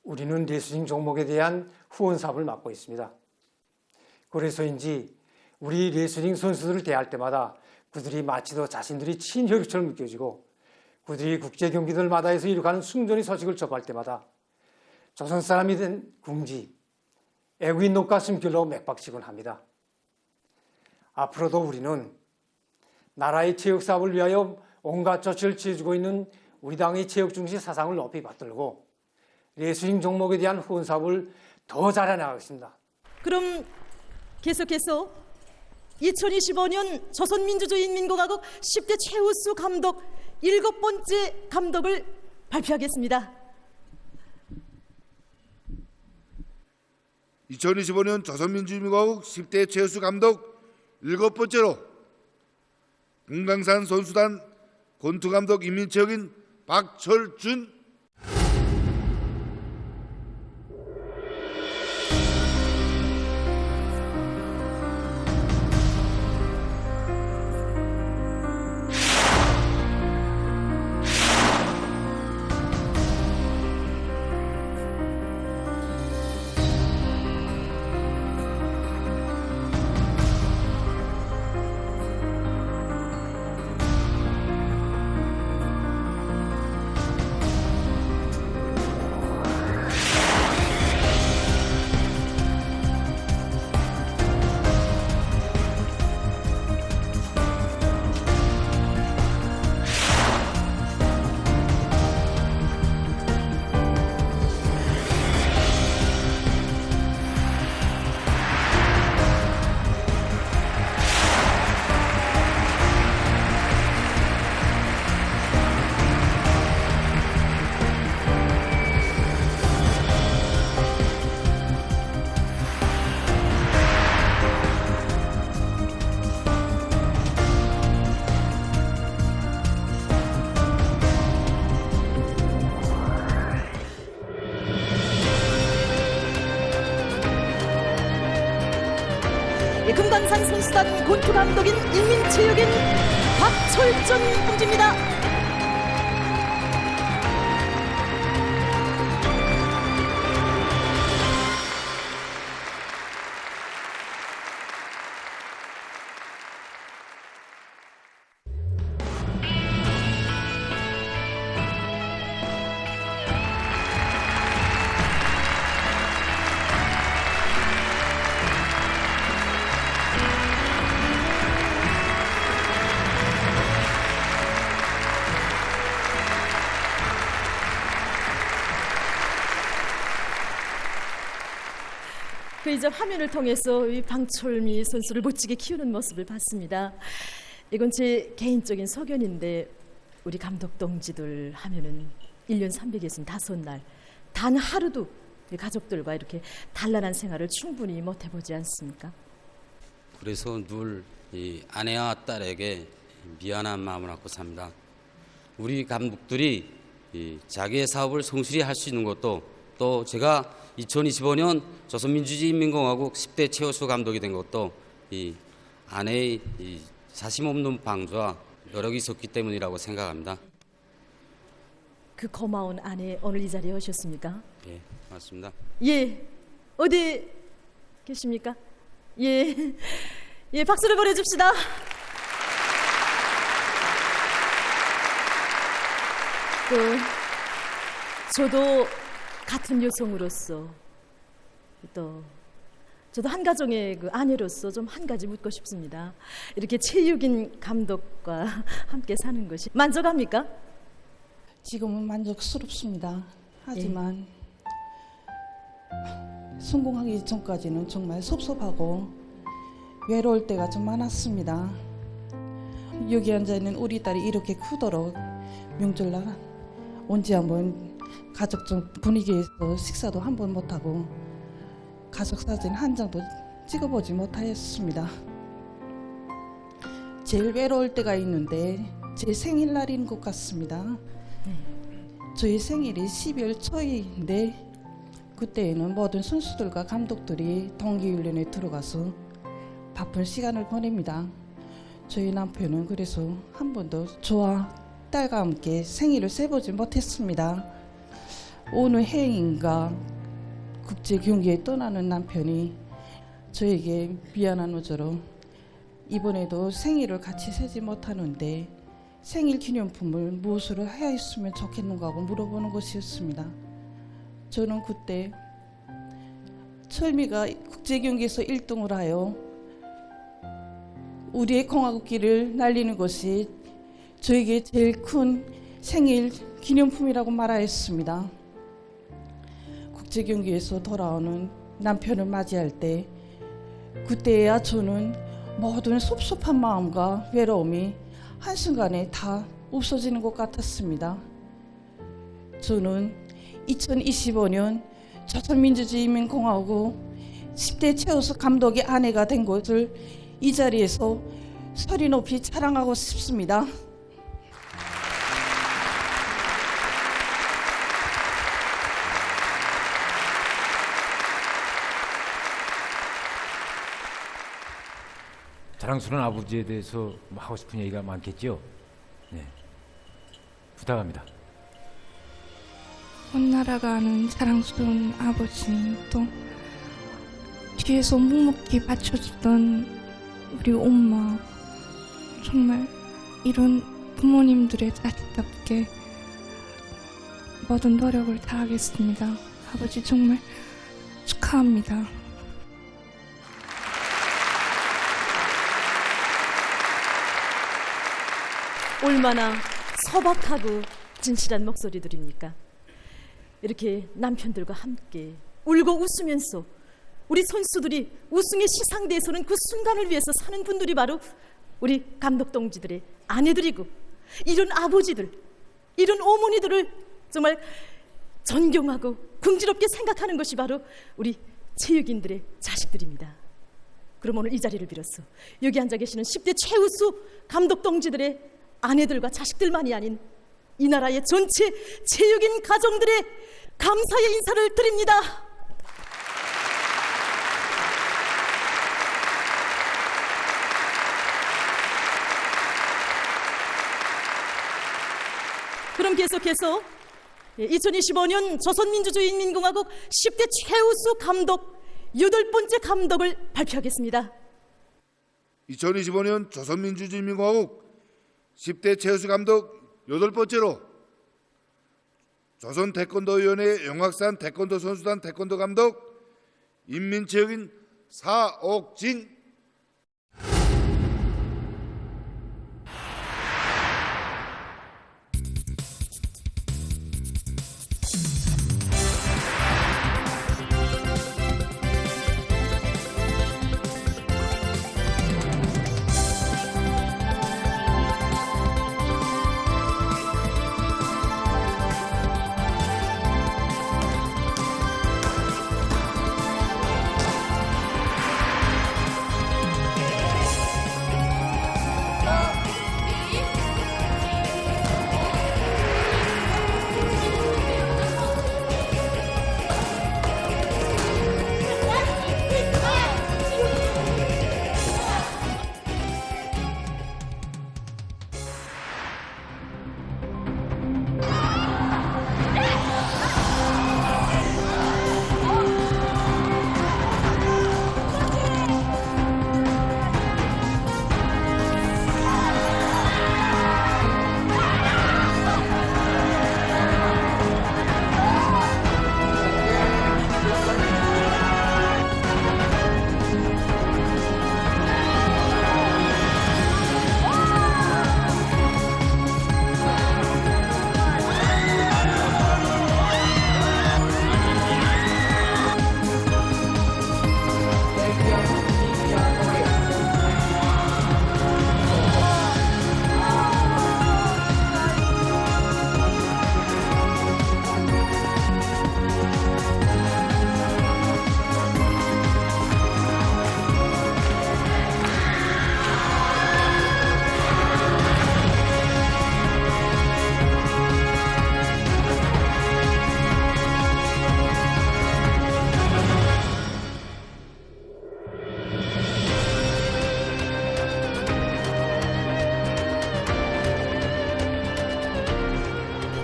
우리는 레슬링 종목에 대한 후원 사업을 맡고 있습니다. 그래서인지 우리 레슬링 선수들을 대할 때마다 그들이 마치도 자신들이 친혈육처럼 느껴지고 그들이 국제 경기들마다에서 이룩하는 승전의 소식을 접할 때마다 조선 사람이 된 궁지, 애국인 녹과 숨결로 맥박치곤 합니다. 앞으로도 우리는 나라의 체육 사업을 위하여 온갖 조치를 취해주고 있는 우리 당의 체육 중시 사상을 높이 받들고 레슬링 종목에 대한 후원 사업을 더 잘해나가겠습니다. 그럼 계속해서 2025년 조선민주주의인민공화국 10대 최우수 감독 7번째 감독을 발표하겠습니다. 2025년 조선민주주의인민공화국 10대 최우수 감독 7번째로 금강산 선수단 권투감독 인민체육인 박철준. 금강산 선수단 권투감독인 인민체육인 박철준 공주입니다. 이제 화면을 통해서 이 방철미 선수를 멋지게 키우는 모습을 봤습니다. 이건 제 개인적인 소견인데 우리 감독 동지들 하면은 1년 365날 단 하루도 가족들과 이렇게 단란한 생활을 충분히 못 해보지 않습니까? 그래서 늘 이 아내와 딸에게 미안한 마음을 갖고 삽니다. 우리 감독들이 이 자기의 사업을 성실히 할 수 있는 것도 또 제가 2025년 조선민주주의인민공화국 10대 최우수 감독이 된 것도 이 아내의 이 사심 없는 방조와 노력이 있었기 때문이라고 생각합니다. 그 고마운 아내 오늘 이 자리에 오셨습니까? 예, 맞습니다. 예, 어디 계십니까? 예, 예, 박수를 보내줍시다. 저도 같은 여성으로서 또 저도 한 가정의 그 아내로서 좀 한 가지 묻고 싶습니다. 이렇게 체육인 감독과 함께 사는 것이 만족합니까? 지금은 만족스럽습니다. 하지만 성공하기 전까지는 정말 섭섭하고 외로울 때가 좀 많았습니다. 여기 앉아있는 우리 딸이 이렇게 크도록 명절날 언제 한번 가족적 분위기에서 식사도 한 번 못하고 가족 사진 한 장도 찍어보지 못하였습니다. 제일 외로울 때가 있는데 제 생일날인 것 같습니다. 저희 생일이 12월 초인데 그때에는 모든 선수들과 감독들이 동계훈련에 들어가서 바쁜 시간을 보냅니다. 저희 남편은 그래서 한 번도 저와 딸과 함께 생일을 세보지 못했습니다. 어느 해인가 국제 경기에 떠나는 남편이 저에게 미안한 어조로 이번에도 생일을 같이 세지 못하는데 생일 기념품을 무엇으로 해야 했으면 좋겠는가 하고 물어보는 것이었습니다. 저는 그때 철미가 국제 경기에서 1등을 하여 우리의 공화국기를 날리는 것이 저에게 제일 큰 생일 기념품이라고 말하였습니다. 국제 경기에서 돌아오는 남편을 맞이할 때 그때야 저는 모든 섭섭한 마음과 외로움이 한순간에 다 없어지는 것 같았습니다. 저는 2025년 조선민주주의인민공화국 10대 최우수 감독의 아내가 된 것을 이 자리에서 소리 높이 자랑하고 싶습니다. 자랑스러운 아버지에 대해서 뭐 하고 싶은 얘기가 많겠죠? 네. 부탁합니다. 온 나라가 아는 자랑스러운 아버지는 또 뒤에서 묵묵히 받쳐주던 우리 엄마, 정말 이런 부모님들의 자식답게 모든 노력을 다하겠습니다. 아버지 정말 축하합니다. 얼마나 소박하고 진실한 목소리들입니까? 이렇게 남편들과 함께 울고 웃으면서 우리 선수들이 우승의 시상대에서는 그 순간을 위해서 사는 분들이 바로 우리 감독 동지들의 아내들이고, 이런 아버지들, 이런 어머니들을 정말 존경하고 긍지럽게 생각하는 것이 바로 우리 체육인들의 자식들입니다. 그럼 오늘 이 자리를 빌어서 여기 앉아 계시는 10대 최우수 감독 동지들의 아내들과 자식들만이 아닌 이 나라의 전체 체육인 가정들의 감사의 인사를 드립니다. 그럼 계속해서 2025년 조선민주주의인민공화국 10대 최우수 감독 8번째 감독을 발표하겠습니다. 2025년 조선민주주의인민공화국 10대 최우수 감독 8번째로 조선태권도위원회 영악산 태권도 선수단 태권도 감독 인민체육인 사옥진.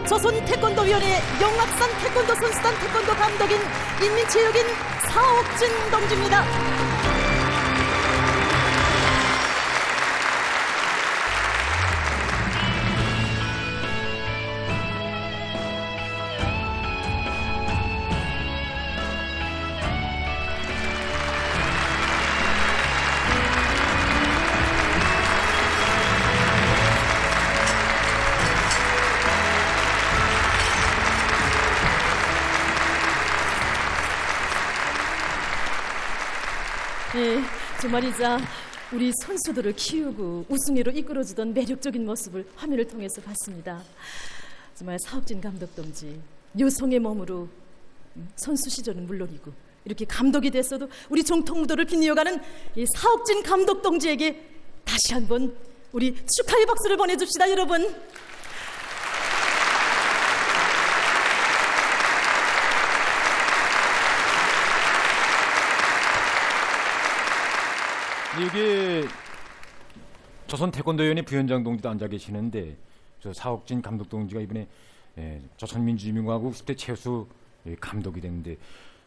조선 태권도위원회 영락산 태권도 선수단 태권도 감독인 인민체육인 사옥진 동지입니다. 네, 정말이자 우리 선수들을 키우고 우승회로 이끌어주던 매력적인 모습을 화면을 통해서 봤습니다. 정말 사옥진 감독 동지, 여성의 몸으로 선수 시절은 물론이고 이렇게 감독이 됐어도 우리 정통무도를 빛내어가는 이 사옥진 감독 동지에게 다시 한번 우리 축하의 박수를 보내줍시다, 여러분. 이게 조선 태권도위원회 부위원장 동지도 앉아 계시는데 저 사옥진 감독 동지가 이번에 조선민주주의민공화국 10대 최우수 감독이 됐는데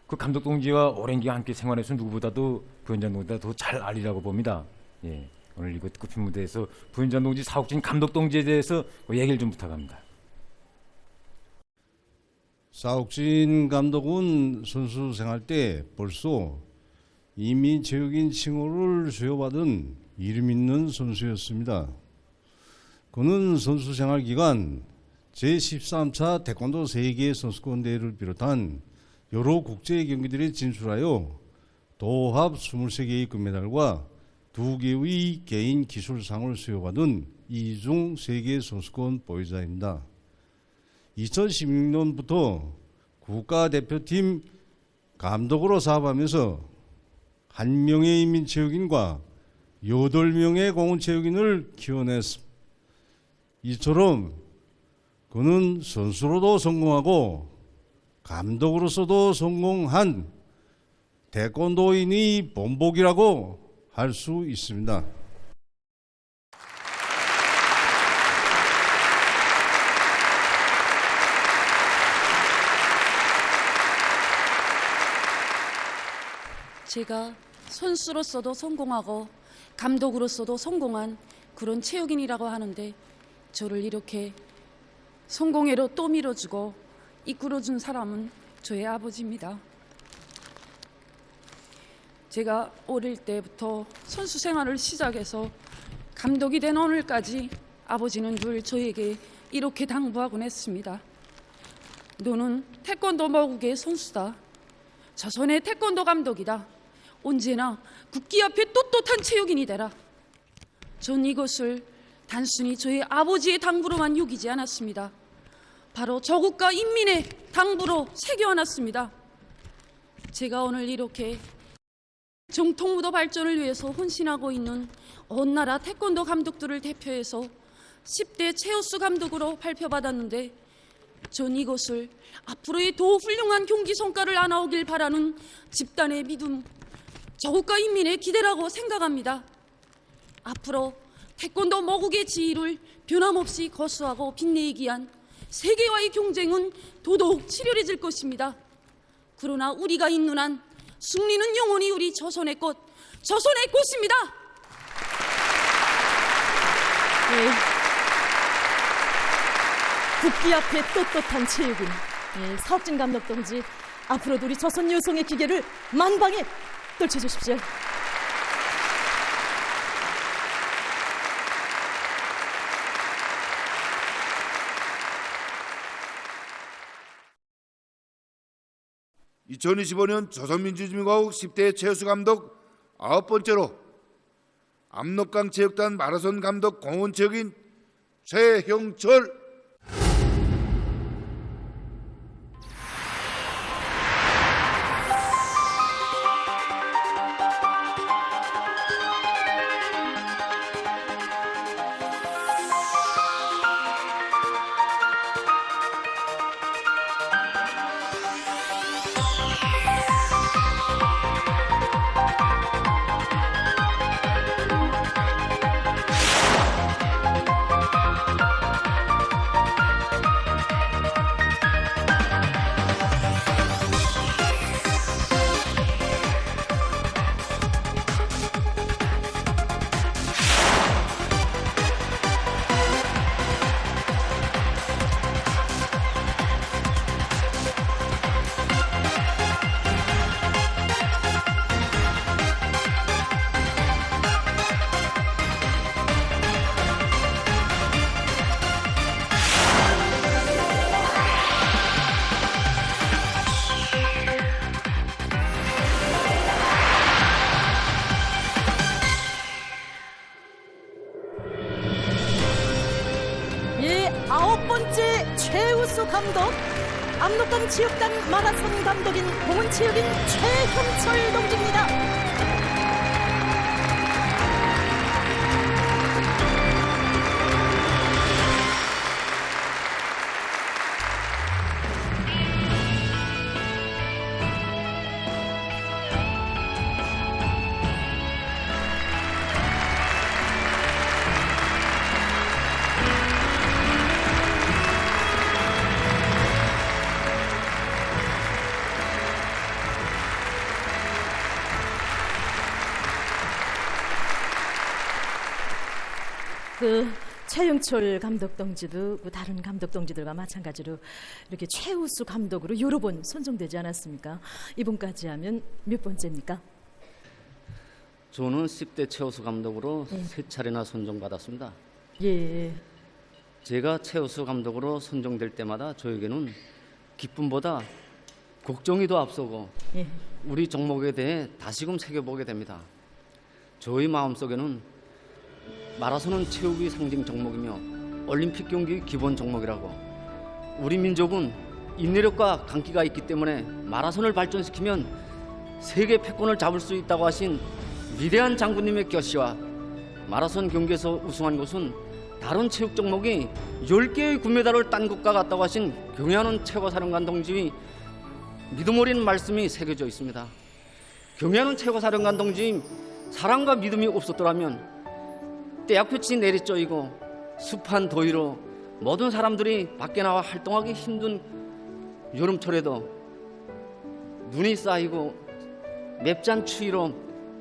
그 감독 동지와 오랜 기간 함께 생활해서 누구보다도 부위원장 동지보다 더 잘 알리라고 봅니다. 예, 오늘 이곳 끝핀 무대에서 부위원장 동지 사옥진 감독 동지에 대해서 얘기를 좀 부탁합니다. 사옥진 감독은 선수 생활 때 벌써 인민체육인 칭호를 수여받은 이름 있는 선수였습니다. 그는 선수 생활 기간 제13차 태권도 세계 선수권 대회를 비롯한 여러 국제 경기들에 진출하여 도합 23개의 금메달과 2개의 개인 기술상을 수여받은 이중 세계 선수권 보유자입니다. 2016년부터 국가대표팀 감독으로 사업하면서 1명의 인민체육인과 8명의 공원체육인을 키워냈습니다. 이처럼 그는 선수로도 성공하고 감독으로서도 성공한 태권도인의 본보기라고 할 수 있습니다. 제가 선수로서도 성공하고 감독으로서도 성공한 그런 체육인이라고 하는데 저를 이렇게 성공회로 또 밀어주고 이끌어준 사람은 저의 아버지입니다. 제가 어릴 때부터 선수 생활을 시작해서 감독이 된 오늘까지 아버지는 늘 저에게 이렇게 당부하곤 했습니다. 너는 태권도 모국의 선수다. 조선의 태권도 감독이다. 언제나 국기 앞에 떳떳한 체육인이 되라. 전 이것을 단순히 저의 아버지의 당부로만 여기지 않았습니다. 바로 저국가 인민의 당부로 새겨놨습니다. 제가 오늘 이렇게 정통무도 발전을 위해서 헌신하고 있는 온 나라 태권도 감독들을 대표해서 10대 최우수 감독으로 발표받았는데 전 이것을 앞으로의 더 훌륭한 경기 성과를 안아오길 바라는 집단의 믿음, 저국가 인민의 기대라고 생각합니다. 앞으로 태권도 모국의 지위를 변함없이 거수하고 빛내기 위한 세계와의 경쟁은 더더욱 치열해질 것입니다. 그러나 우리가 있는 한 승리는 영원히 우리 조선의 꽃, 조선의 꽃입니다. 네. 국기 앞에 떳떳한 체육인 사옥진 감독 동지, 앞으로도 우리 조선 여성의 기계를 만방에 떨쳐주십시오. (2025년) 조선민주주의민국화국 10대 최우수 감독 9번째로 압록강 체육단 마라손 감독 공원체육인 최형철. 9번째 최우수 감독, 압록강 체육단 마라톤 감독인 공훈체육인 최형철 동지입니다. 최영철 감독 동지도 다른 감독 동지들과 마찬가지로 이렇게 최우수 감독으로 여러 번 선정되지 않았습니까? 이번까지 하면 몇 번째입니까? 저는 10대 최우수 감독으로 3차례나 선정받았습니다. 예. 제가 최우수 감독으로 선정될 때마다 저에게는 기쁨보다 걱정이 더 앞서고 우리 종목에 대해 다시금 새겨보게 됩니다. 저희 마음속에는 마라톤은 체육의 상징 종목이며 올림픽 경기 기본 종목이라고, 우리 민족은 인내력과 강기가 있기 때문에 마라톤을 발전시키면 세계 패권을 잡을 수 있다고 하신 위대한 장군님의 결시와 마라톤 경기에서 우승한 곳은 다른 체육 종목이 10개의 금메달을 딴 것과 같다고 하신 경애하는 최고사령관 동지의 믿음 어린 말씀이 새겨져 있습니다. 경애하는 최고사령관 동지의 사랑과 믿음이 없었더라면 떼약볕이 내리쪼이고 습한 더위로 모든 사람들이 밖에 나와 활동하기 힘든 여름철에도 눈이 쌓이고 맵잔 추위로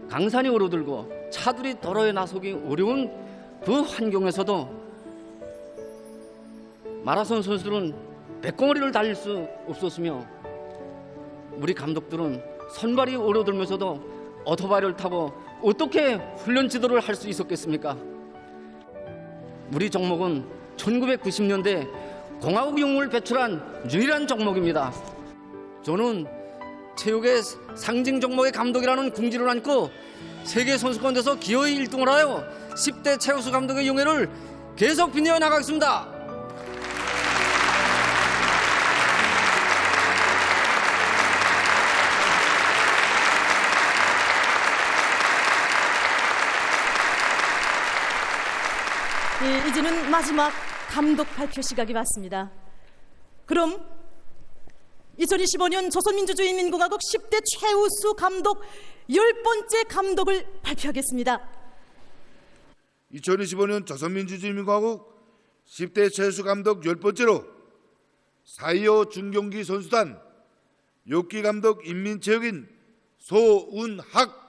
강산이 얼어들고 차들이 도로에 나서기 어려운 그 환경에서도 마라톤 선수들은 백공어리를 달릴 수 없었으며 우리 감독들은 선발이 얼어들면서도 오토바이를 타고 어떻게 훈련 지도를 할 수 있었겠습니까? 우리 종목은 1990년대 공화국 영웅을 배출한 유일한 종목입니다. 저는 체육의 상징 종목의 감독이라는 궁지를 안고 세계 선수권대에서 기어이 1등을 하여 10대 최우수 감독의 영예를 계속 빛내어 나가겠습니다. 이제는 마지막 감독 발표 시각이 왔습니다. 그럼 2025년 조선민주주의인민공화국 10대 최우수 감독 10번째 감독을 발표하겠습니다. 2025년 조선민주주의인민공화국 10대 최우수 감독 10번째로 4.25 중경기 선수단 6기 감독 인민체육인 소운학.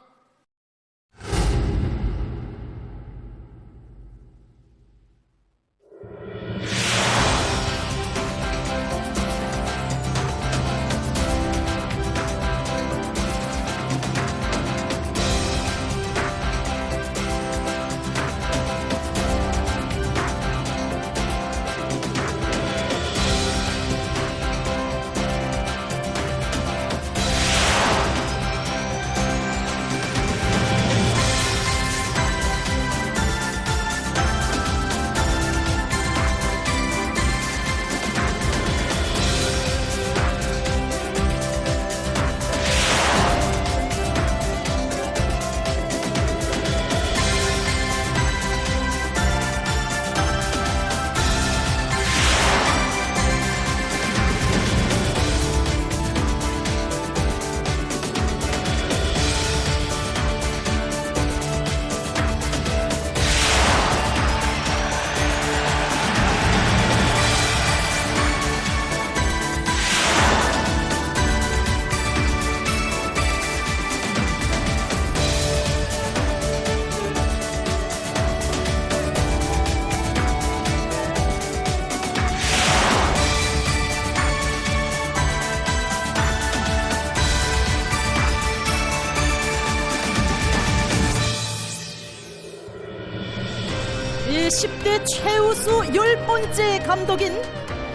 이 10대 최우수 10번째 감독인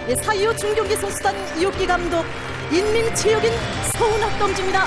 4.25 중경기 선수단 6기 감독 인민체육인 서운학 동지입니다.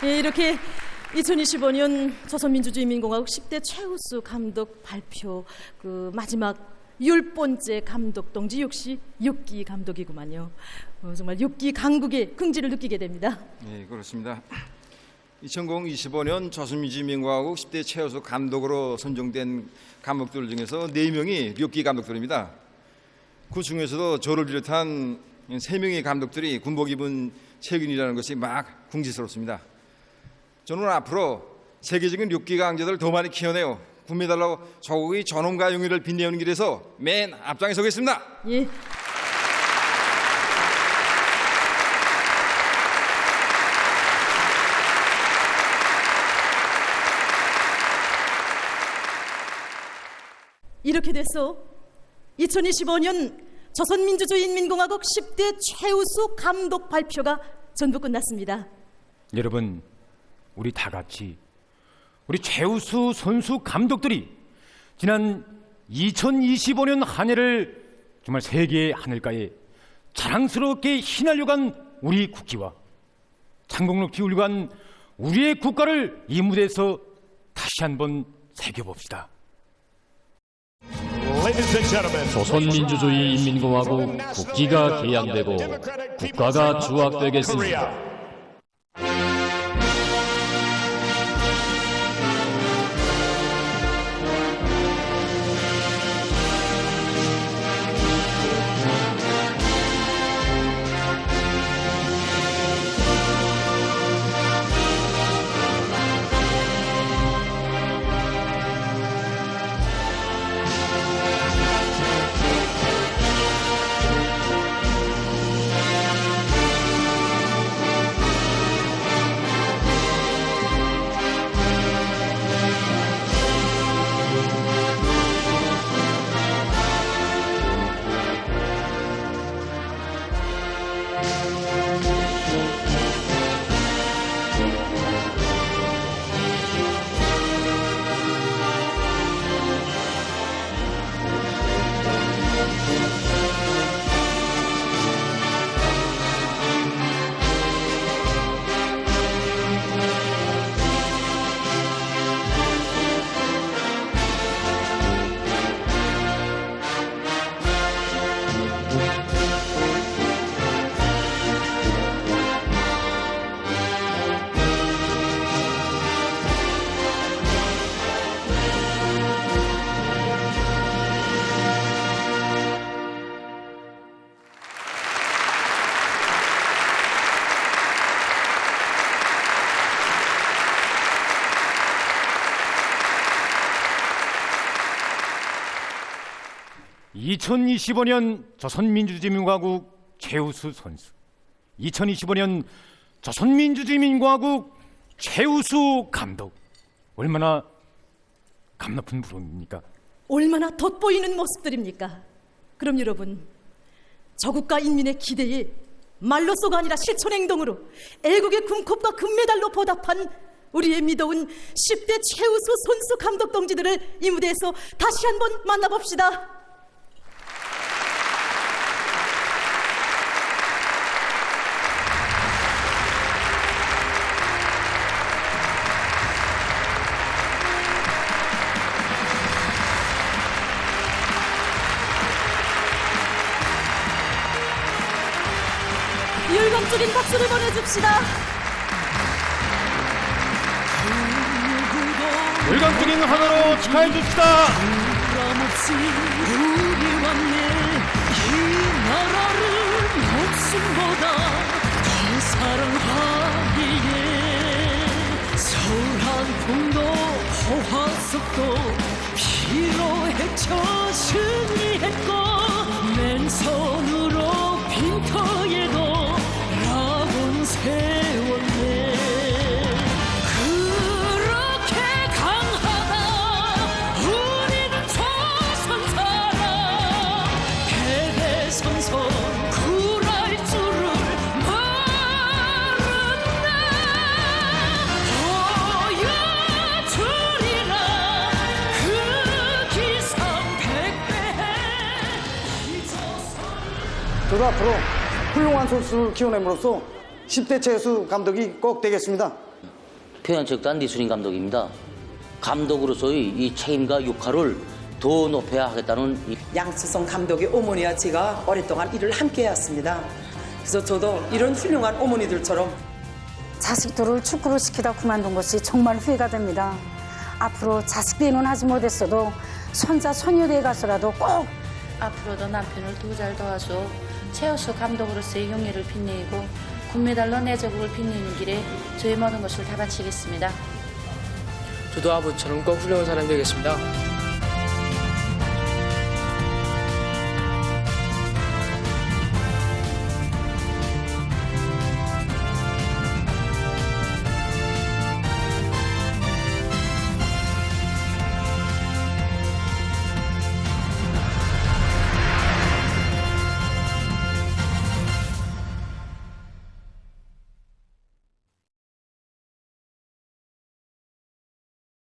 예, 이렇게 2025년 조선민주주의인민공화국 10대 최우수 감독 발표 그 마지막 10번째 감독 동지 역시 6기 감독이구만요. 정말 6기 강국의 긍지를 느끼게 됩니다. 네, 그렇습니다. 2025년 조선민주주의인민공화국 10대 최우수 감독으로 선정된 감독들 중에서 4명이 6기 감독들입니다. 그 중에서도 저를 비롯한 3명의 감독들이 군복 입은 체육인이라는 것이 막 궁지스럽습니다. 저는 앞으로 세계적인 6기 강자들을 더 많이 키워내요. 금메달로 조국의 전원과 영예를 빛내는 길에서 맨 앞장에 서겠습니다. 예. 이렇게 돼서 2025년 조선민주주의인민공화국 10대 최우수 감독 발표가 전부 끝났습니다. 여러분, 우리 다 같이 우리 최우수 선수 감독들이 지난 2025년 한 해를 정말 세계의 하늘가에 자랑스럽게 휘날려간 우리 국기와 창공을 기울여간 우리의 국가를 이 무대에서 다시 한번 새겨봅시다. 조선민주주의인민공화국 국기가 개양되고 국가가 주악되겠습니다. (2025년) 조선민주주의인민공화국 최우수 선수, 2025년 조선민주주의인민공화국 최우수 감독, 얼마나 감 높은 부름입니까? 얼마나 돋보이는 모습들입니까? 그럼 여러분, 저국가 인민의 기대에 말로써가 아니라 실천 행동으로 애국의 금컵과 금메달로 보답한 우리의 믿어온 10대 최우수 선수 감독 동지들을 이 무대에서 다시 한번 만나봅시다. 열광적인 박수를 보내줍시다. 열광적인 하나로 축하해 줍시다. 변함없이 우리와 이 나라를 목숨보다 더 사랑하기에 서울한풍도 호화석도 피로 헤쳐 승리했고 맨손으로 빈터에도 라곤 세웠네. 그렇게 강하다 우리는 조선사람. 대대손손 굴할 줄을 모른다. 보여주리라 그 기상 백배해 이 조선. 저도 앞으로 훌륭한 선수를 키워냄으로써 10대 최우수 감독이 꼭 되겠습니다. 평양체육단 이순인 감독입니다. 감독으로서의 이 책임과 역할을 더 높여야 하겠다는 양수성 감독의 어머니와 제가 오랫동안 일을 함께 해왔습니다. 그래서 저도 이런 훌륭한 어머니들처럼 자식들을 축구를 시키다 그만둔 것이 정말 후회가 됩니다. 앞으로 자식대는 하지 못했어도 손자 손녀대 가서라도 꼭 앞으로도 남편을 더 잘 도와줘 최우수 감독으로서의 용의를 빛내고 금메달로 내 자국을 빛내는 길에 저의 모든 것을 다 바치겠습니다. 저도 아버지처럼 꼭 훌륭한 사람이 되겠습니다.